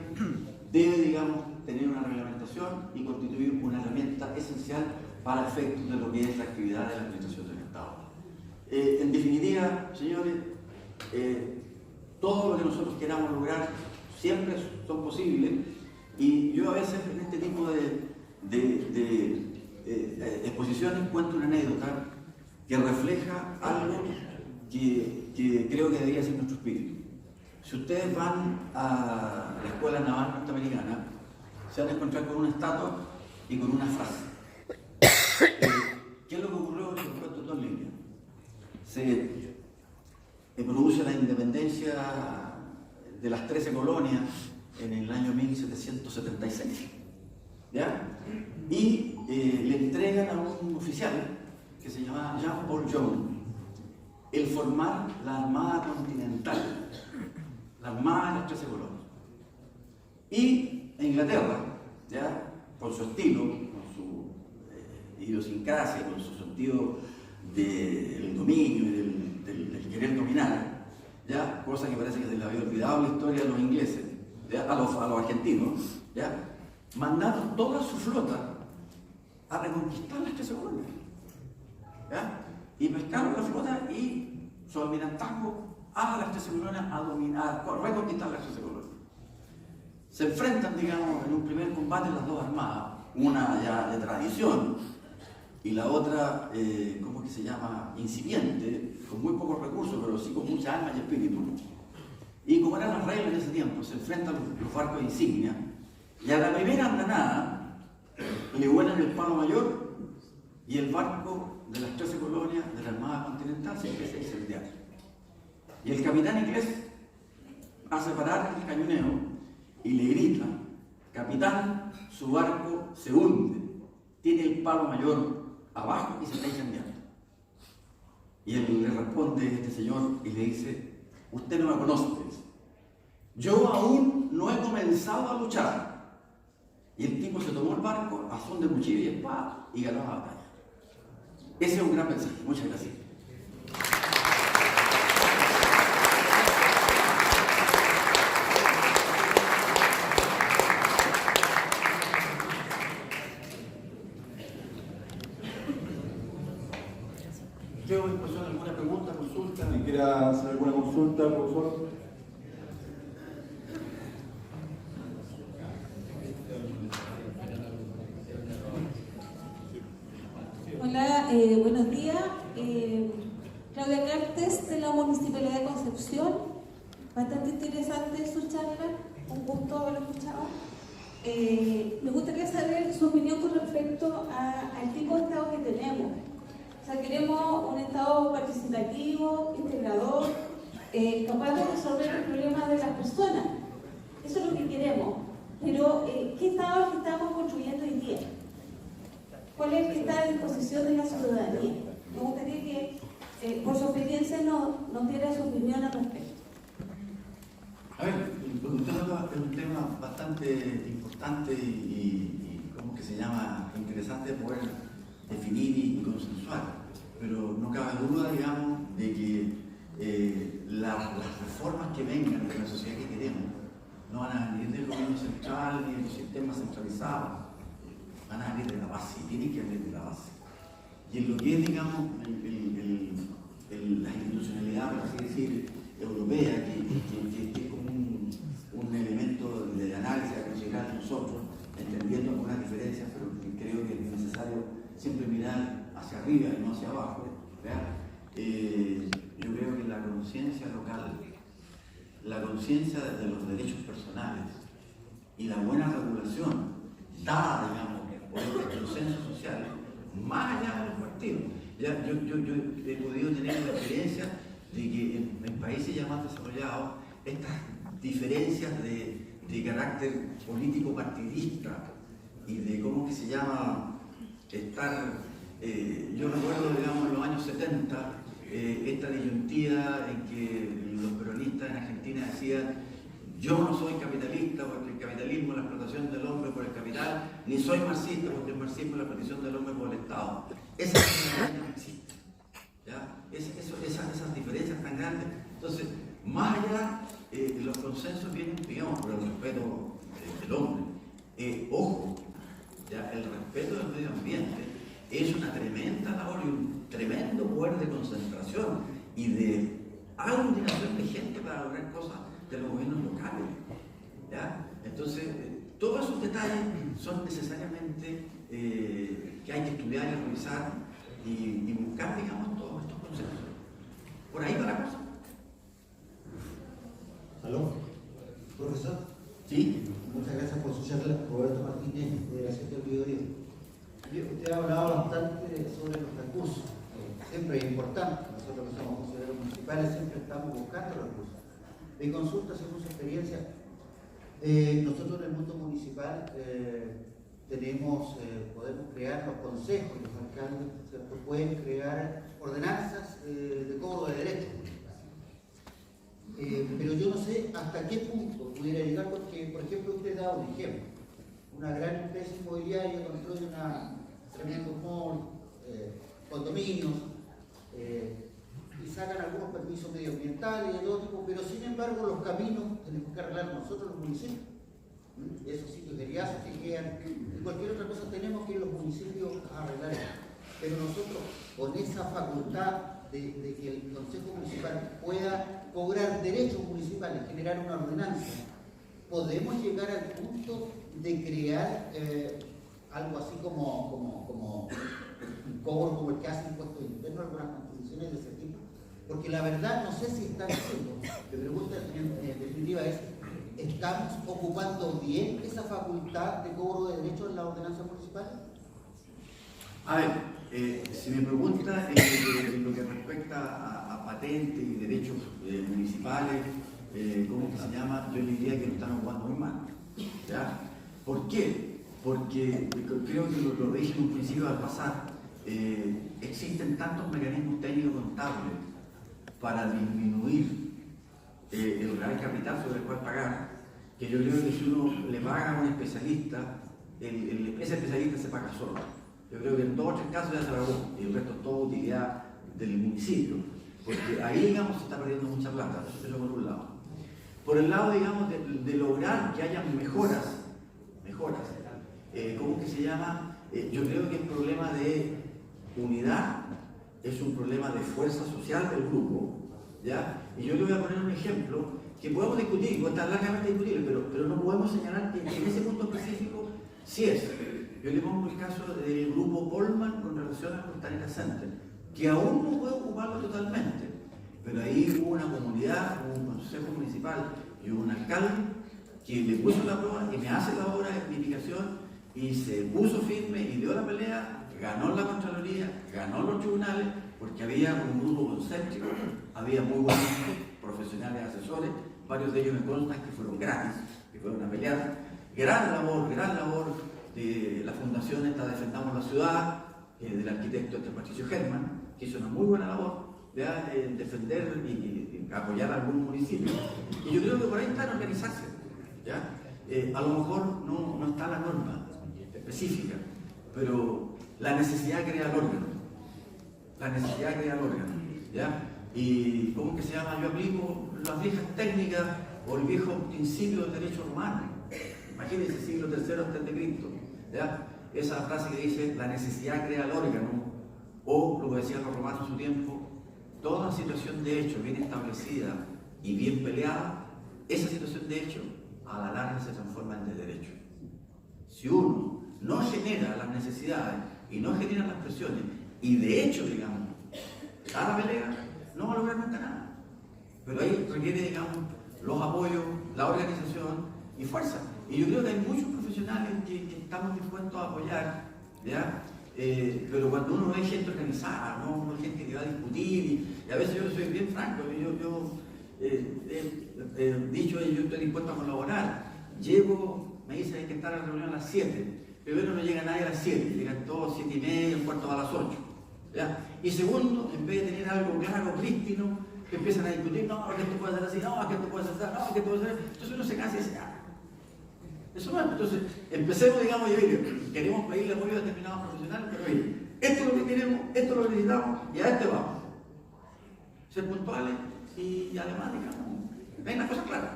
debe, digamos, tener una reglamentación y constituir una herramienta esencial para efectos de lo que es la actividad de la administración del Estado. En definitiva, señores, todo lo que nosotros queramos lograr siempre son posibles y yo a veces en este tipo de exposiciones cuento una anécdota que refleja algo que creo que debería ser nuestro espíritu. Si ustedes van a la Escuela Naval Norteamericana, se van a encontrar con una estatua y con una frase. ¿Qué es lo que ocurrió? Se cuento dos líneas. Se produce la independencia de las 13 colonias en el año 1776. ¿Ya? Y le entregan a un oficial que se llamaba Jean Paul Jones el formar la Armada Continental, la Armada de las 13 colonias. Y en Inglaterra, ¿ya? Con su estilo, con su idiosincrasia, con su sentido del dominio y del querer dominar, ¿ya? Cosa que parece que se le había olvidado la historia de los ingleses, ¿ya? A los argentinos, ¿ya? Mandaron toda su flota a reconquistar las 13 colonias, ¿ya? y pescaron la flota y su almirantazgo a las 13 colonias a dominar, a reconquistar las 13 colonias. Se enfrentan, digamos, en un primer combate las dos armadas, una ya de tradición y la otra, ¿cómo que se llama? Incipiente, con muy pocos recursos, pero sí con mucha alma y espíritu. Y como eran las reglas en ese tiempo, se enfrentan los barcos de insignia y a la primera andanada le vuelan el palo mayor y el barco de las 13 colonias de la Armada Continental se empieza a incendiar. Y el capitán inglés hace parar el cañoneo y le grita: capitán, su barco se hunde, tiene el palo mayor abajo y se está incendiando. Y él le responde este señor y le dice: usted no me conoce, yo aún no he comenzado a luchar. Y el tipo se tomó el barco a son de cuchillo y espada y ganó la batalla. Ese es un gran mensaje. Muchas gracias. ¿Quedó disposición alguna pregunta, consulta? Si quiera hacer alguna consulta, profesor. Hola, buenos días. Claudia Cartes, de la Municipalidad de Concepción. Bastante interesante su charla, un gusto haberlo escuchado. Me gustaría saber su opinión con respecto al tipo de Estado que tenemos. O sea, queremos un Estado participativo, integrador, capaz de resolver los problemas de las personas. Eso es lo que queremos. Pero, ¿qué Estado es el que estamos construyendo hoy día? ¿Cuál es el que está a disposición de la ciudadanía? Me gustaría que, por su experiencia, nos diera su opinión al respecto. A ver, es un tema bastante importante y ¿cómo que se llama? Interesante de poder definir y consensuar. Pero no cabe duda, digamos, de que las reformas que vengan de la sociedad que queremos no van a venir del gobierno central ni del sistema centralizado. Van a venir de la base, tienen que venir de la base. Y en lo que es, digamos, la institucionalidad, por así decir, europea, que es como un elemento de análisis a considerar nosotros, entendiendo algunas diferencias, pero que creo que es necesario siempre mirar hacia arriba y no hacia abajo. Yo creo que la conciencia local, la conciencia de los derechos personales y la buena regulación dada, digamos, por el consenso social, más allá de los partidos. Yo he podido tener la experiencia de que en países ya más desarrollados, estas diferencias de carácter político partidista y de cómo que se llama estar, yo recuerdo, digamos, en los años 70, esta disyuntiva en que los peronistas en Argentina decían: yo no soy capitalista porque el capitalismo es la explotación del hombre por el capital, ni soy marxista porque el marxismo es la explotación del hombre por el Estado. Esa diferencia no existe. Esas diferencias tan grandes. Entonces, más allá, los consensos vienen, digamos, por el respeto del hombre. Ojo, ¿ya? El respeto del medio ambiente es una tremenda labor y un tremendo poder de concentración y de aglutinación de gente para lograr cosas de los gobiernos locales. ¿Ya? Entonces, todos esos detalles son necesariamente que hay que estudiar y revisar y buscar, digamos, todos estos conceptos. Por ahí va la cosa. ¿Aló? ¿Profesor? Sí. Muchas gracias por su charla. Roberto Martínez, de la sección Biobío. Usted ha hablado bastante sobre los recursos. Siempre es importante. Nosotros que somos funcionarios municipales siempre estamos buscando recursos. Mi consulta, según su experiencia, nosotros en el mundo municipal podemos crear los consejos, los alcaldes, ¿cierto? Pueden crear ordenanzas de cobro de derechos. Pero yo no sé hasta qué punto pudiera llegar, porque, por ejemplo, usted da un ejemplo. Una gran empresa inmobiliaria construye tremendo mall, condominios, y sacan algunos permisos medioambientales y de todo tipo, pero sin embargo los caminos tenemos que arreglar nosotros los municipios. Esos sitios de riazos que quedan, y cualquier otra cosa tenemos que ir los municipios a arreglar. pero nosotros con esa facultad de que el Consejo Municipal pueda cobrar derechos municipales, generar una ordenanza, podemos llegar al punto de crear algo así como un cobro como el que hace impuestos internos, algunas constituciones de ese tipo, porque la verdad no sé si están haciendo. Mi pregunta en definitiva es, ¿estamos ocupando bien esa facultad de cobro de derechos en la ordenanza municipal? A ver, si me pregunta en lo que respecta a patentes y derechos municipales, ¿cómo que se llama? Yo le diría que lo están ocupando muy mal. ¿Ya? ¿Por qué? Porque creo que lo dije en un principio al pasar, existen tantos mecanismos técnicos contables para disminuir el real capital sobre el cual pagar, que yo creo que si uno le paga a un especialista, ese especialista se paga solo. Yo creo que en 2 o 3 casos ya se pagó y el resto es toda utilidad del municipio, porque ahí, digamos, se está perdiendo mucha plata. Eso por un lado. Por el lado, digamos, de lograr que haya mejoras, ¿cómo que se llama? Yo creo que el problema de unidad es un problema de fuerza social del grupo, ¿ya? Y yo le voy a poner un ejemplo que podemos discutir, puede estar largamente discutible, pero no podemos señalar que en ese punto específico sí es. Yo le pongo el caso del grupo Polman con relación al Costanera Center, que aún no puede ocuparlo totalmente, pero ahí hubo una comunidad, un consejo municipal y un alcalde que le puso la prueba y me hace la obra de mitigación y se puso firme y dio la pelea, ganó la Contraloría, ganó los tribunales, porque había un grupo concéntrico, había muy buenos profesionales asesores, varios de ellos me constan que fueron gratis, que fueron a pelear. Gran labor de la fundación esta Defendamos la Ciudad, del arquitecto Patricio Germán, que hizo una muy buena labor de defender y apoyar a algún municipio. Y yo creo que por ahí está en organizarse. ¿Ya? A lo mejor no está la norma específica, pero la necesidad crea el órgano. ¿Ya? Y ¿cómo que se llama? Yo aplico las viejas técnicas o el viejo principio del derecho romano. Imagínense siglo III antes de Cristo. ¿Ya? Esa frase que dice la necesidad crea el órgano, o lo que decían los romanos en su tiempo, toda situación de hecho bien establecida y bien peleada, esa situación de hecho a la larga se transforma en de derecho. Si uno no genera las necesidades y no genera las presiones, y de hecho, digamos, da la pelea, no va a lograr nunca nada. Pero ahí requiere, digamos, los apoyos, la organización y fuerza. Y yo creo que hay muchos profesionales que estamos dispuestos a apoyar, ¿ya? Pero cuando uno ve gente organizada, ¿no? Hay gente que va a discutir, y a veces yo soy bien franco, yo he dicho, yo estoy dispuesto a colaborar. Llego, me dicen hay que estar en la reunión a las 7. Primero no llega nadie a las 7, llegan todos 7:30, 7:45 a las 8. ¿Ya? Y segundo, en vez de tener algo claro, prístino, que empiezan a discutir, no, que esto puede ser así, no, que esto puede ser así, no, que esto puede ser. Entonces uno se cansa y dice, eso no es. Entonces, empecemos, digamos, y oye, queremos pedirle apoyo a determinados profesionales, pero oye, esto es lo que queremos, esto es lo que necesitamos, y a este vamos. Ser puntuales y además, digamos, ven las cosas claras.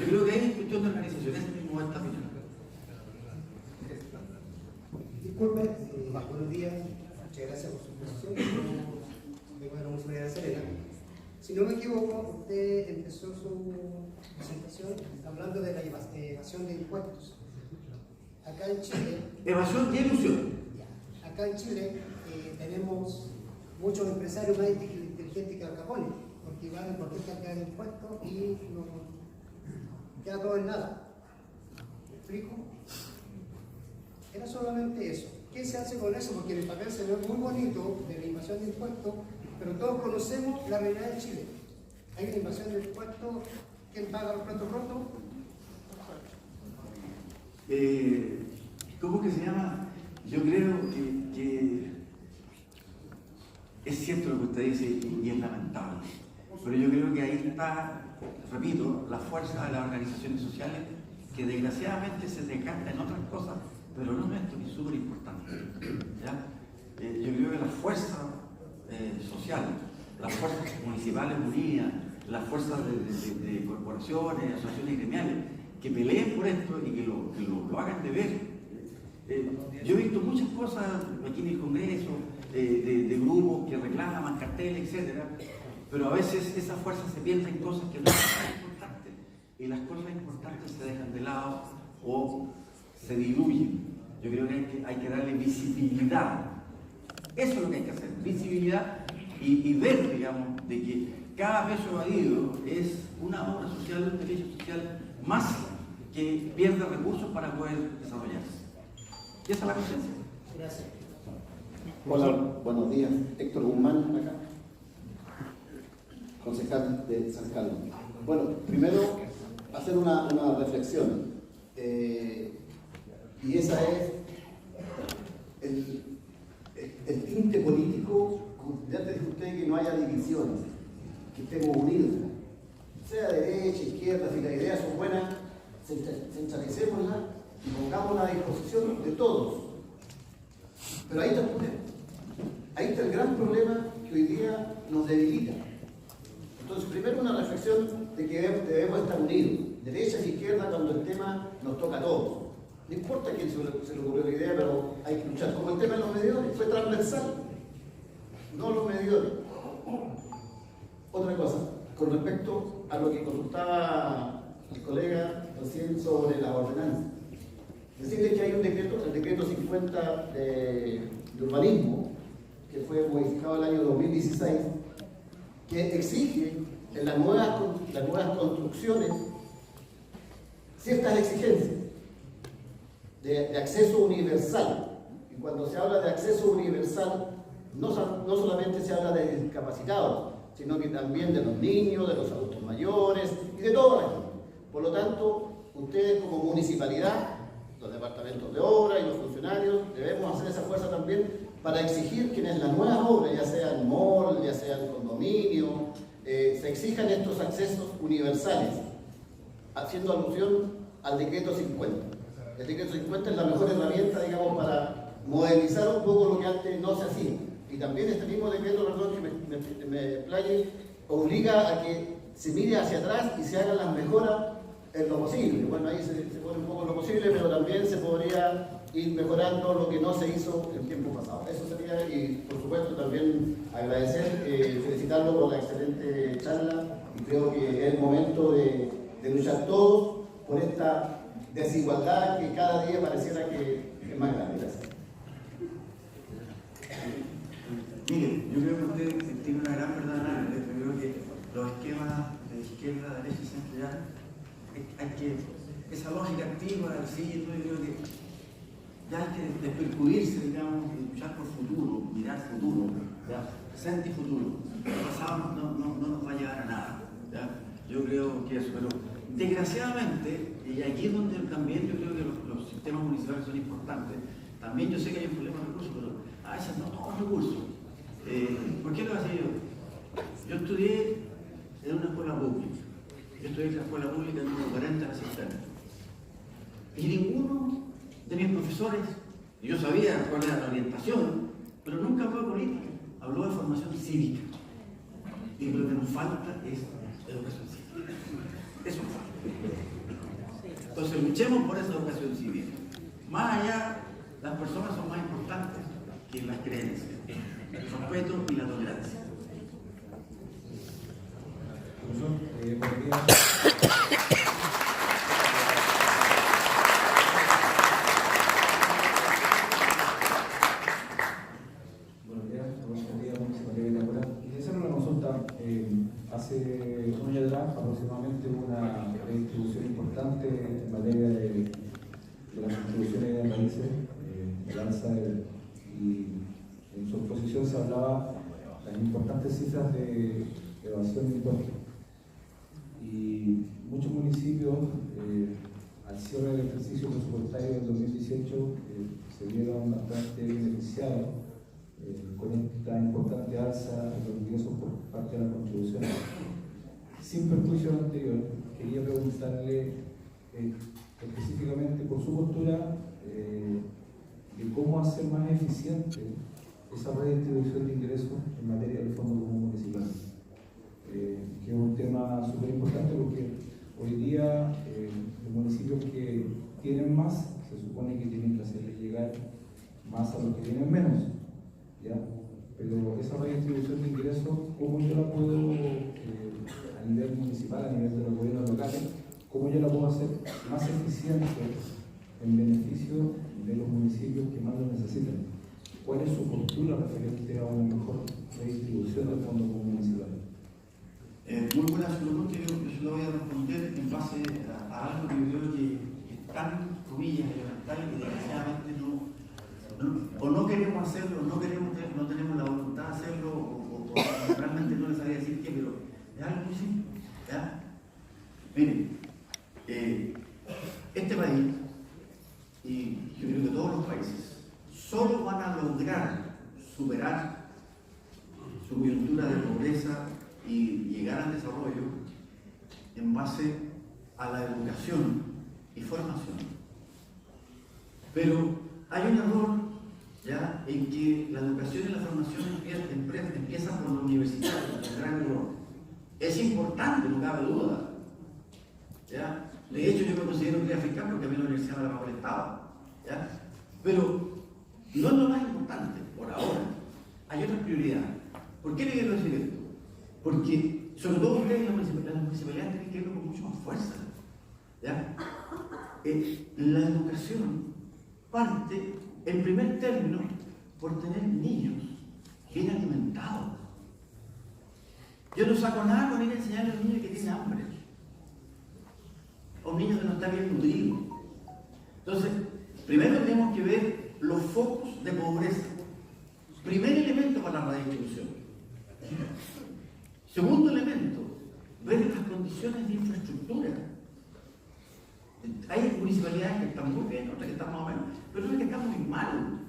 Yo creo que hay cuestión de organización, es mi modesta opinión. Disculpe, buenos días, muchas gracias por su exposición. Vengo de la Municipalidad de Serena. Si no me equivoco, usted empezó su presentación hablando de la evasión de impuestos. Acá en Chile. Evasión y elusión. Acá en Chile tenemos muchos empresarios más inteligentes que Al Capone, porque van a cualquier cantidad de impuestos y no queda todo en nada. ¿Me explico? Era solamente eso. ¿Qué se hace con eso? Porque en el papel se ve muy bonito de la invasión de impuestos, pero todos conocemos la realidad de Chile. Hay una invasión de impuestos, ¿quién paga los platos rotos? ¿Cómo que se llama? Yo creo que es cierto lo que usted dice y es lamentable, pero yo creo que ahí está, repito, la fuerza de las organizaciones sociales que desgraciadamente se desgasta en otras cosas, pero no en esto, que es súper importante. Yo creo que la fuerza social, las fuerzas municipales unidas, las fuerzas de corporaciones, asociaciones gremiales, que peleen por esto y que lo hagan de ver, Yo he visto muchas cosas aquí en el Congreso, de grupos que reclaman carteles, etc. Pero a veces esas fuerzas se pierden en cosas que no son importantes. Y las cosas importantes se dejan de lado o se diluyen. Yo creo que hay que darle visibilidad. Eso es lo que hay que hacer, visibilidad y ver, digamos, de que cada peso evadido es una obra social, un derecho social más que pierde recursos para poder desarrollarse. Y esa es la conciencia. Gracias. Hola, buenos días. Héctor Guzmán, acá, concejal de San Carlos. Bueno, primero hacer una reflexión. Y esa es el tinte político. Ya te dijo usted que no haya divisiones, que estemos unidos, sea derecha, izquierda, si las ideas son buenas, centralicémoslas y pongámosla a disposición de todos. Pero ahí está el problema. Ahí está el gran problema que hoy día nos debilita. Entonces, primero una reflexión de que debemos estar unidos, derecha y izquierda, cuando el tema nos toca a todos. No importa quién se le ocurrió la idea, pero hay que luchar. Como el tema de los medidores, fue transversal, no los medidores. Otra cosa, con respecto a lo que consultaba el colega recién sobre la ordenanza. Decirle que hay un decreto, el decreto 50 de urbanismo, que fue modificado el año 2016, que exige en las nuevas construcciones ciertas exigencias de acceso universal. Y cuando se habla de acceso universal, no solamente se habla de discapacitados, sino que también de los niños, de los adultos mayores y de toda la gente. Por lo tanto, ustedes como municipalidad, los departamentos de obra y los funcionarios, debemos hacer esa fuerza también para exigir que en las nuevas obras, ya sean mall, ya sean condominio, se exijan estos accesos universales, haciendo alusión al decreto 50. El decreto 50 es la mejor herramienta, digamos, para modernizar un poco lo que antes no se hacía. Y también este mismo decreto, perdón que me playe, obliga a que se mire hacia atrás y se hagan las mejoras en lo posible. Bueno, ahí se pone un poco en lo posible, pero también se podría ir mejorando lo que no se hizo el tiempo pasado. Eso sería, y por supuesto también agradecer, felicitarlo por la excelente charla, y creo que es el momento de luchar todos por esta desigualdad que cada día pareciera que es más grande. Gracias. Mire, yo creo que usted tiene una gran verdad. Yo creo que los esquemas de izquierda, derecha y centro hay que, esa lógica activa del siglo, yo creo que ya hay que despercudirse, digamos, y luchar por futuro, mirar futuro, ¿ya? Presente y futuro. El pasado no nos va a llevar a nada, ¿ya? Yo creo que eso, pero desgraciadamente, y aquí es donde también yo creo que los sistemas municipales son importantes. También yo sé que hay un problema de recursos, pero a veces no todos los recursos. ¿Por qué lo hacía yo? Yo estudié en una escuela pública. Yo estudié en la escuela pública en número 40 de la Cisterna. Y ninguno de mis profesores, y yo sabía cuál era la orientación, pero nunca habló de política, habló de formación cívica. Y lo que nos falta es educación cívica. Eso nos falta. Entonces luchemos por esa educación cívica. Más allá, las personas son más importantes que las creencias, el respeto y la tolerancia. Buenos días. Municipalidad de Vitacura. Quisiera hacer una consulta. Hace un año atrás, aproximadamente, hubo una redistribución importante en materia de las contribuciones de raíces, el alza y en su exposición se hablaba de las importantes cifras de evasión de impuestos. Y muchos municipios, al cierre del ejercicio presupuestario del 2018, se vieron bastante beneficiados con esta importante alza de los ingresos por parte de las contribuciones. Sin perjuicio de lo anterior, quería preguntarle específicamente por su postura de cómo hacer más eficiente esa redistribución de ingresos en materia del Fondo Común Municipal, que es un tema súper importante porque hoy día los municipios que tienen más se supone que tienen que hacerle llegar más a los que tienen menos, ¿ya? Pero esa redistribución de ingresos, ¿cómo yo la puedo, a nivel municipal, a nivel de los gobiernos locales, cómo yo la puedo hacer más eficiente en beneficio de los municipios que más lo necesitan? ¿Cuál es su postura referente a una mejor redistribución del fondo municipal? Muy buena su pregunta, yo se lo voy a responder en base a algo que yo creo que es tan, comillas, elemental y que desgraciadamente no queremos hacerlo, no tenemos la voluntad de hacerlo, o realmente no les sabría decir qué, pero es algo muy simple, ¿ya? Miren, este país, y yo creo que todos los países, solo van a lograr superar su coyuntura de pobreza y llegar al desarrollo en base a la educación y formación. Pero hay un error, ¿ya?, en que la educación y la formación empiezan por los universitarios, un gran error. Es importante, no cabe duda, ¿ya? De hecho, yo me considero un fiscal porque a mí la universidad me la pagó el Estado, ¿ya? Pero no es lo más importante, por ahora. Hay otras prioridades. ¿Por qué le quiero decir esto? Porque, sobre todo ustedes, las municipalidades tienen que verlo con mucho más fuerza, ¿ya? La educación parte, en primer término, por tener niños bien alimentados. Yo no saco nada con ir a enseñar a los niños que tienen hambre, a un niño que no está bien nutrido. Entonces, primero tenemos que ver los focos de pobreza. Primer elemento para la redistribución. Segundo elemento, ver las condiciones de infraestructura. Hay municipalidades que están muy bien, otras que están más o menos, pero otras que están muy mal.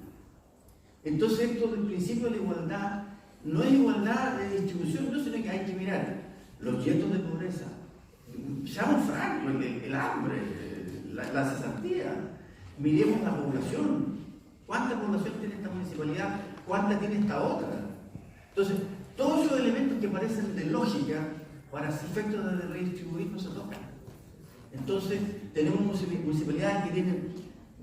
Entonces, esto del principio de la igualdad no es igualdad de distribución, no, sino que hay que mirar los yetos de pobreza. Seamos francos, el hambre, la cesantía. Miremos la población. ¿Cuánta población tiene esta municipalidad? ¿Cuánta tiene esta otra? Entonces, todos esos elementos que parecen de lógica para efectos de redistribuir no se tocan. Entonces, tenemos municipalidades que tienen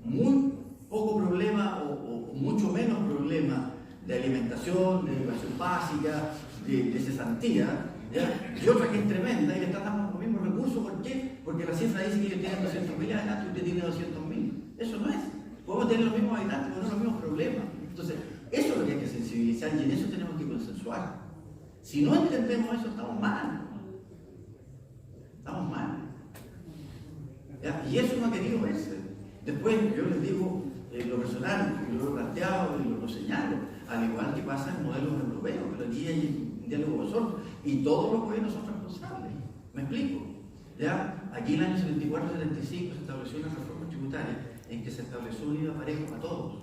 muy poco problema o mucho menos problema de alimentación, de educación básica, de cesantía, ¿ya? Y otra que es tremenda y le están dando los mismos recursos. ¿Por qué? Porque la cifra dice que ellos tienen 200.000 habitantes y usted tiene 200.000. Eso no es. Podemos tener los mismos habitantes, pero no los mismos problemas. Entonces, eso es lo que hay que sensibilizar y en eso tenemos que consensuar. Si no entendemos eso, estamos mal. Estamos mal. ¿Ya? Y eso no ha querido verse. Después, yo les digo, lo personal, yo lo he planteado y lo señalo, al igual que pasa en modelos europeos, pero aquí hay un diálogo con nosotros y todos los gobiernos son responsables. ¿Me explico? ¿Ya? Aquí en el año 74-75 se estableció una reforma tributaria en que se estableció un IVA parejo para todos.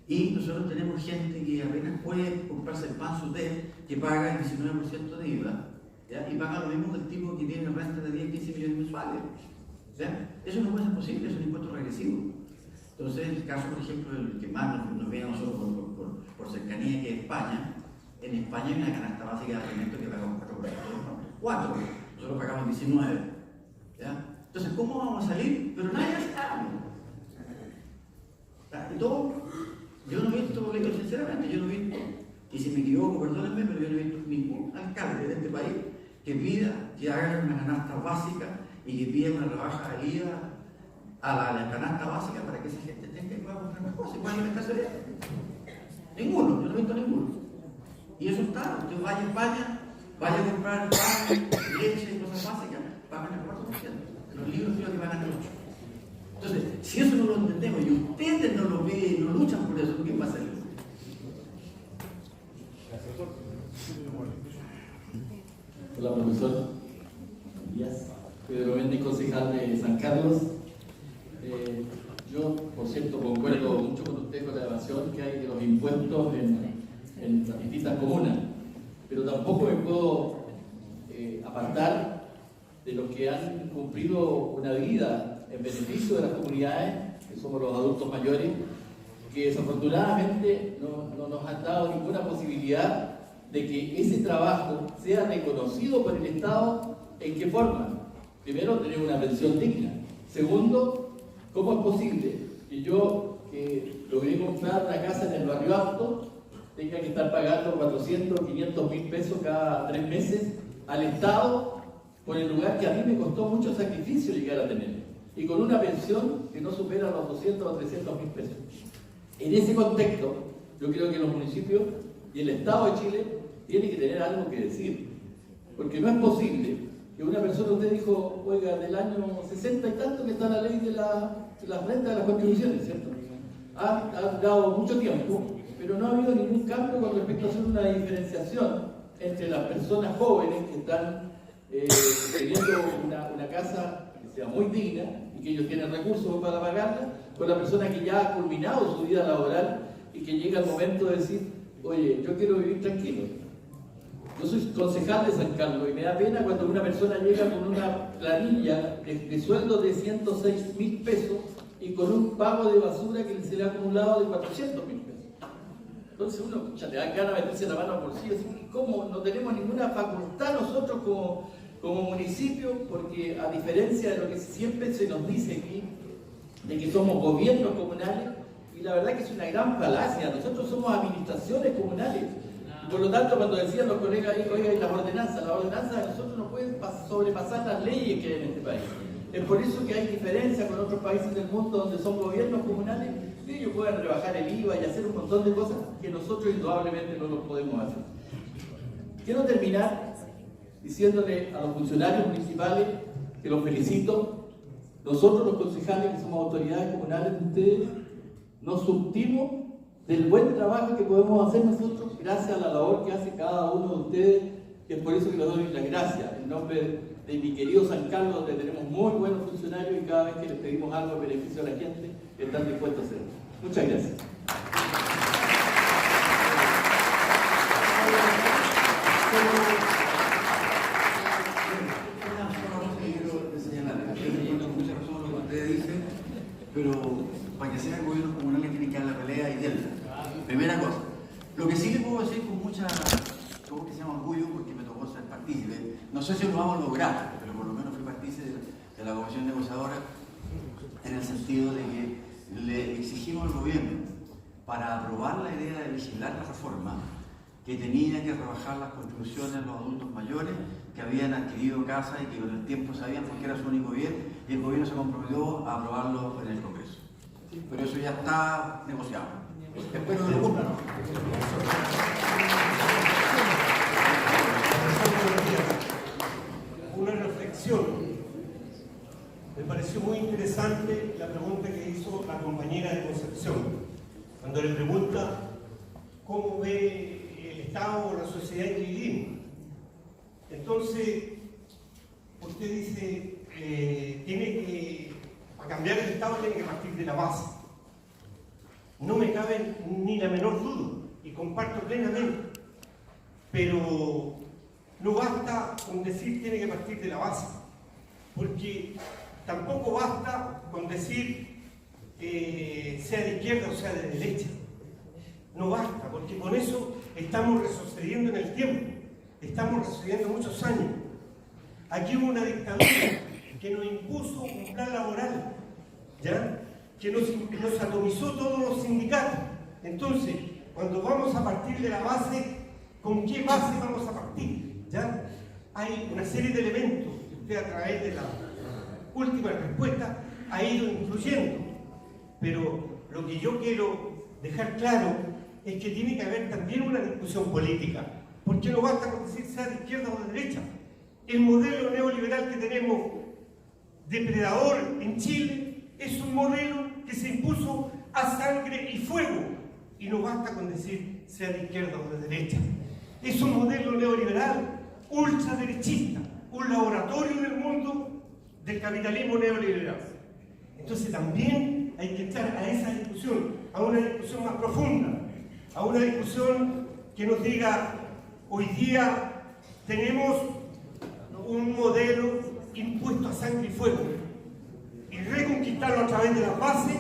Y nosotros tenemos gente que apenas puede comprarse el pan Sutet, que paga el 19% de IVA, ¿ya? Y paga lo mismo del tipo que tiene renta de 10-15 millones mensuales. ¿Ya? Eso no puede ser posible, es un impuesto regresivo. Entonces, en el caso, por ejemplo, el que más nos viene a nosotros por cercanía, que es España, en España hay una canasta básica de alimentos que pagamos 4%. Nosotros pagamos 19. ¿Ya? Entonces, ¿cómo vamos a salir? Pero nadie hace nada. Y todo, yo no he visto, sinceramente, yo no he visto, y si me equivoco, perdónenme, pero yo no he visto ningún alcalde de este país que pida que hagan una canasta básica y que pida una rebaja del IVA a la canasta básica para que esa gente tenga que pueda comprar más cosas y pueda alimentarse bien. Ninguno, yo no he visto ninguno. Y eso está, usted vaya a España, vaya a comprar pan, leche y cosas básicas, pagan el 4%. Los libros creo que pagan el 8%. Entonces, si eso no lo entendemos y ustedes no lo piden y no luchan por eso, ¿qué pasa? Hola, profesor. Buenos días. Pedro Méndez, concejal de San Carlos. Yo, por cierto, concuerdo mucho con usted con la evasión que hay de los impuestos en las distintas comunas, pero tampoco me puedo apartar de los que han cumplido una vida en beneficio de las comunidades, que somos los adultos mayores, que desafortunadamente no nos han dado ninguna posibilidad de que ese trabajo sea reconocido por el Estado. ¿En qué forma? Primero, tener una pensión digna. Segundo, ¿Cómo es posible que yo, que logré comprar una casa en el barrio alto, tenga que estar pagando 400 o 500 mil pesos cada 3 meses al Estado por el lugar que a mí me costó mucho sacrificio llegar a tener? Y con una pensión que no supera los 200 o 300 mil pesos. En ese contexto, yo creo que los municipios y el Estado de Chile tienen que tener algo que decir. Porque no es posible que una persona, usted dijo, oiga, del año 60 y tanto que está la ley de las rentas de las contribuciones, ¿cierto? Ha dado mucho tiempo, pero no ha habido ningún cambio con respecto a hacer una diferenciación entre las personas jóvenes que están teniendo una casa que sea muy digna y que ellos tienen recursos para pagarla, con la persona que ya ha culminado su vida laboral y que llega el momento de decir, oye, yo quiero vivir tranquilo. Yo soy concejal de San Carlos y me da pena cuando una persona llega con una planilla de sueldo de 106 mil pesos y con un pago de basura que se le ha acumulado de 400 mil pesos. Entonces uno ya le da ganas de meterse la mano al bolsillo y decir, ¿cómo no tenemos ninguna facultad nosotros como municipio? Porque a diferencia de lo que siempre se nos dice aquí, de que somos gobiernos comunales, y la verdad que es una gran falacia, nosotros somos administraciones comunales. Por lo tanto, cuando decían los colegas, oiga, y las ordenanzas de nosotros no pueden sobrepasar las leyes que hay en este país. Es por eso que hay diferencia con otros países del mundo donde son gobiernos comunales y ellos pueden rebajar el IVA y hacer un montón de cosas que nosotros indudablemente no lo podemos hacer. Quiero terminar diciéndole a los funcionarios municipales que los felicito. Nosotros los concejales, que somos autoridades comunales de ustedes, nos surtimos del buen trabajo que podemos hacer nosotros gracias a la labor que hace cada uno de ustedes, que es por eso que les doy las gracias en nombre de mi querido San Carlos, donde tenemos muy buenos funcionarios y cada vez que les pedimos algo en beneficio a la gente, están dispuestos a hacerlo. Muchas gracias. Pero para que sea el gobierno comunal tiene que dar la pelea y denla. Primera cosa. Lo que sí le puedo decir con mucha, ¿cómo que se llama? Orgullo, porque me tocó ser partícipe. No sé si lo vamos a lograr, pero por lo menos fui partícipe de la comisión negociadora en el sentido de que le exigimos al gobierno para aprobar la idea de legislar la reforma que tenía que rebajar las contribuciones a los adultos mayores que habían adquirido casa y que con el tiempo sabían porque era su único bien, y el gobierno se comprometió a aprobarlo en el Congreso. Pero eso ya está negociado. Espero que lo cumplan. Una reflexión. Me pareció muy interesante la pregunta que hizo la compañera de Concepción, cuando le pregunta cómo ve el Estado o la sociedad en que vivimos. Entonces, usted dice, para cambiar el Estado tiene que partir de la base. No me cabe ni la menor duda, y comparto plenamente, pero no basta con decir tiene que partir de la base, porque tampoco basta con decir sea de izquierda o sea de derecha. No basta, porque con eso estamos retrocediendo en el tiempo, estamos retrocediendo muchos años. Aquí hubo una dictadura que nos impuso un plan laboral, ¿ya? Que nos atomizó todos los sindicatos. Entonces, cuando vamos a partir de la base, ¿con qué base vamos a partir? ¿Ya? Hay una serie de elementos que usted a través de la última respuesta ha ido incluyendo, pero lo que yo quiero dejar claro es que tiene que haber también una discusión política, porque no basta con decir sea de izquierda o de derecha. El modelo neoliberal que tenemos depredador en Chile es un modelo que se impuso a sangre y fuego, y no basta con decir sea de izquierda o de derecha. Es un modelo neoliberal ultraderechista, un laboratorio del mundo del capitalismo neoliberal. Entonces también hay que entrar a esa discusión, a una discusión más profunda, a una discusión que nos diga, hoy día tenemos un modelo impuesto a sangre y fuego, y reconquistarlo a través de las bases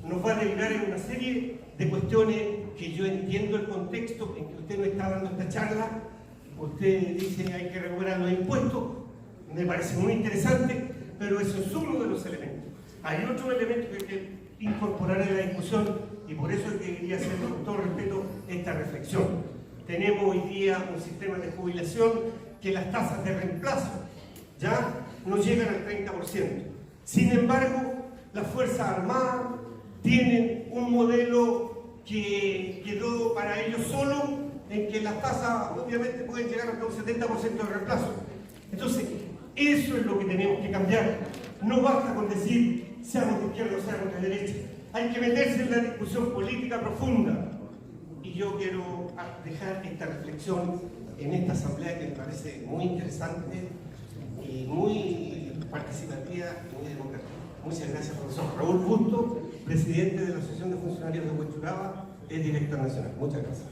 nos va a derivar en una serie de cuestiones que yo entiendo el contexto en que usted nos está dando esta charla. Usted dice hay que recuperar los impuestos, me parece muy interesante, pero eso es uno de los elementos. Hay otro elemento que hay que incorporar en la discusión y por eso quería hacer con todo respeto esta reflexión. Tenemos hoy día un sistema de jubilación que las tasas de reemplazo ya no llegan al 30%. Sin embargo, las Fuerzas Armadas tienen un modelo que quedó para ellos solo, en que las tasas obviamente pueden llegar hasta un 70% de reemplazo. Entonces, eso es lo que tenemos que cambiar. No basta con decir seamos de izquierda o seamos de derecha. Hay que meterse en la discusión política profunda. Y yo quiero dejar esta reflexión en esta asamblea que me parece muy interesante y muy participativa y muy democrática. Muchas gracias, profesor Raúl Busto, presidente de la Asociación de Funcionarios de Huechuraba, es director nacional. Muchas gracias.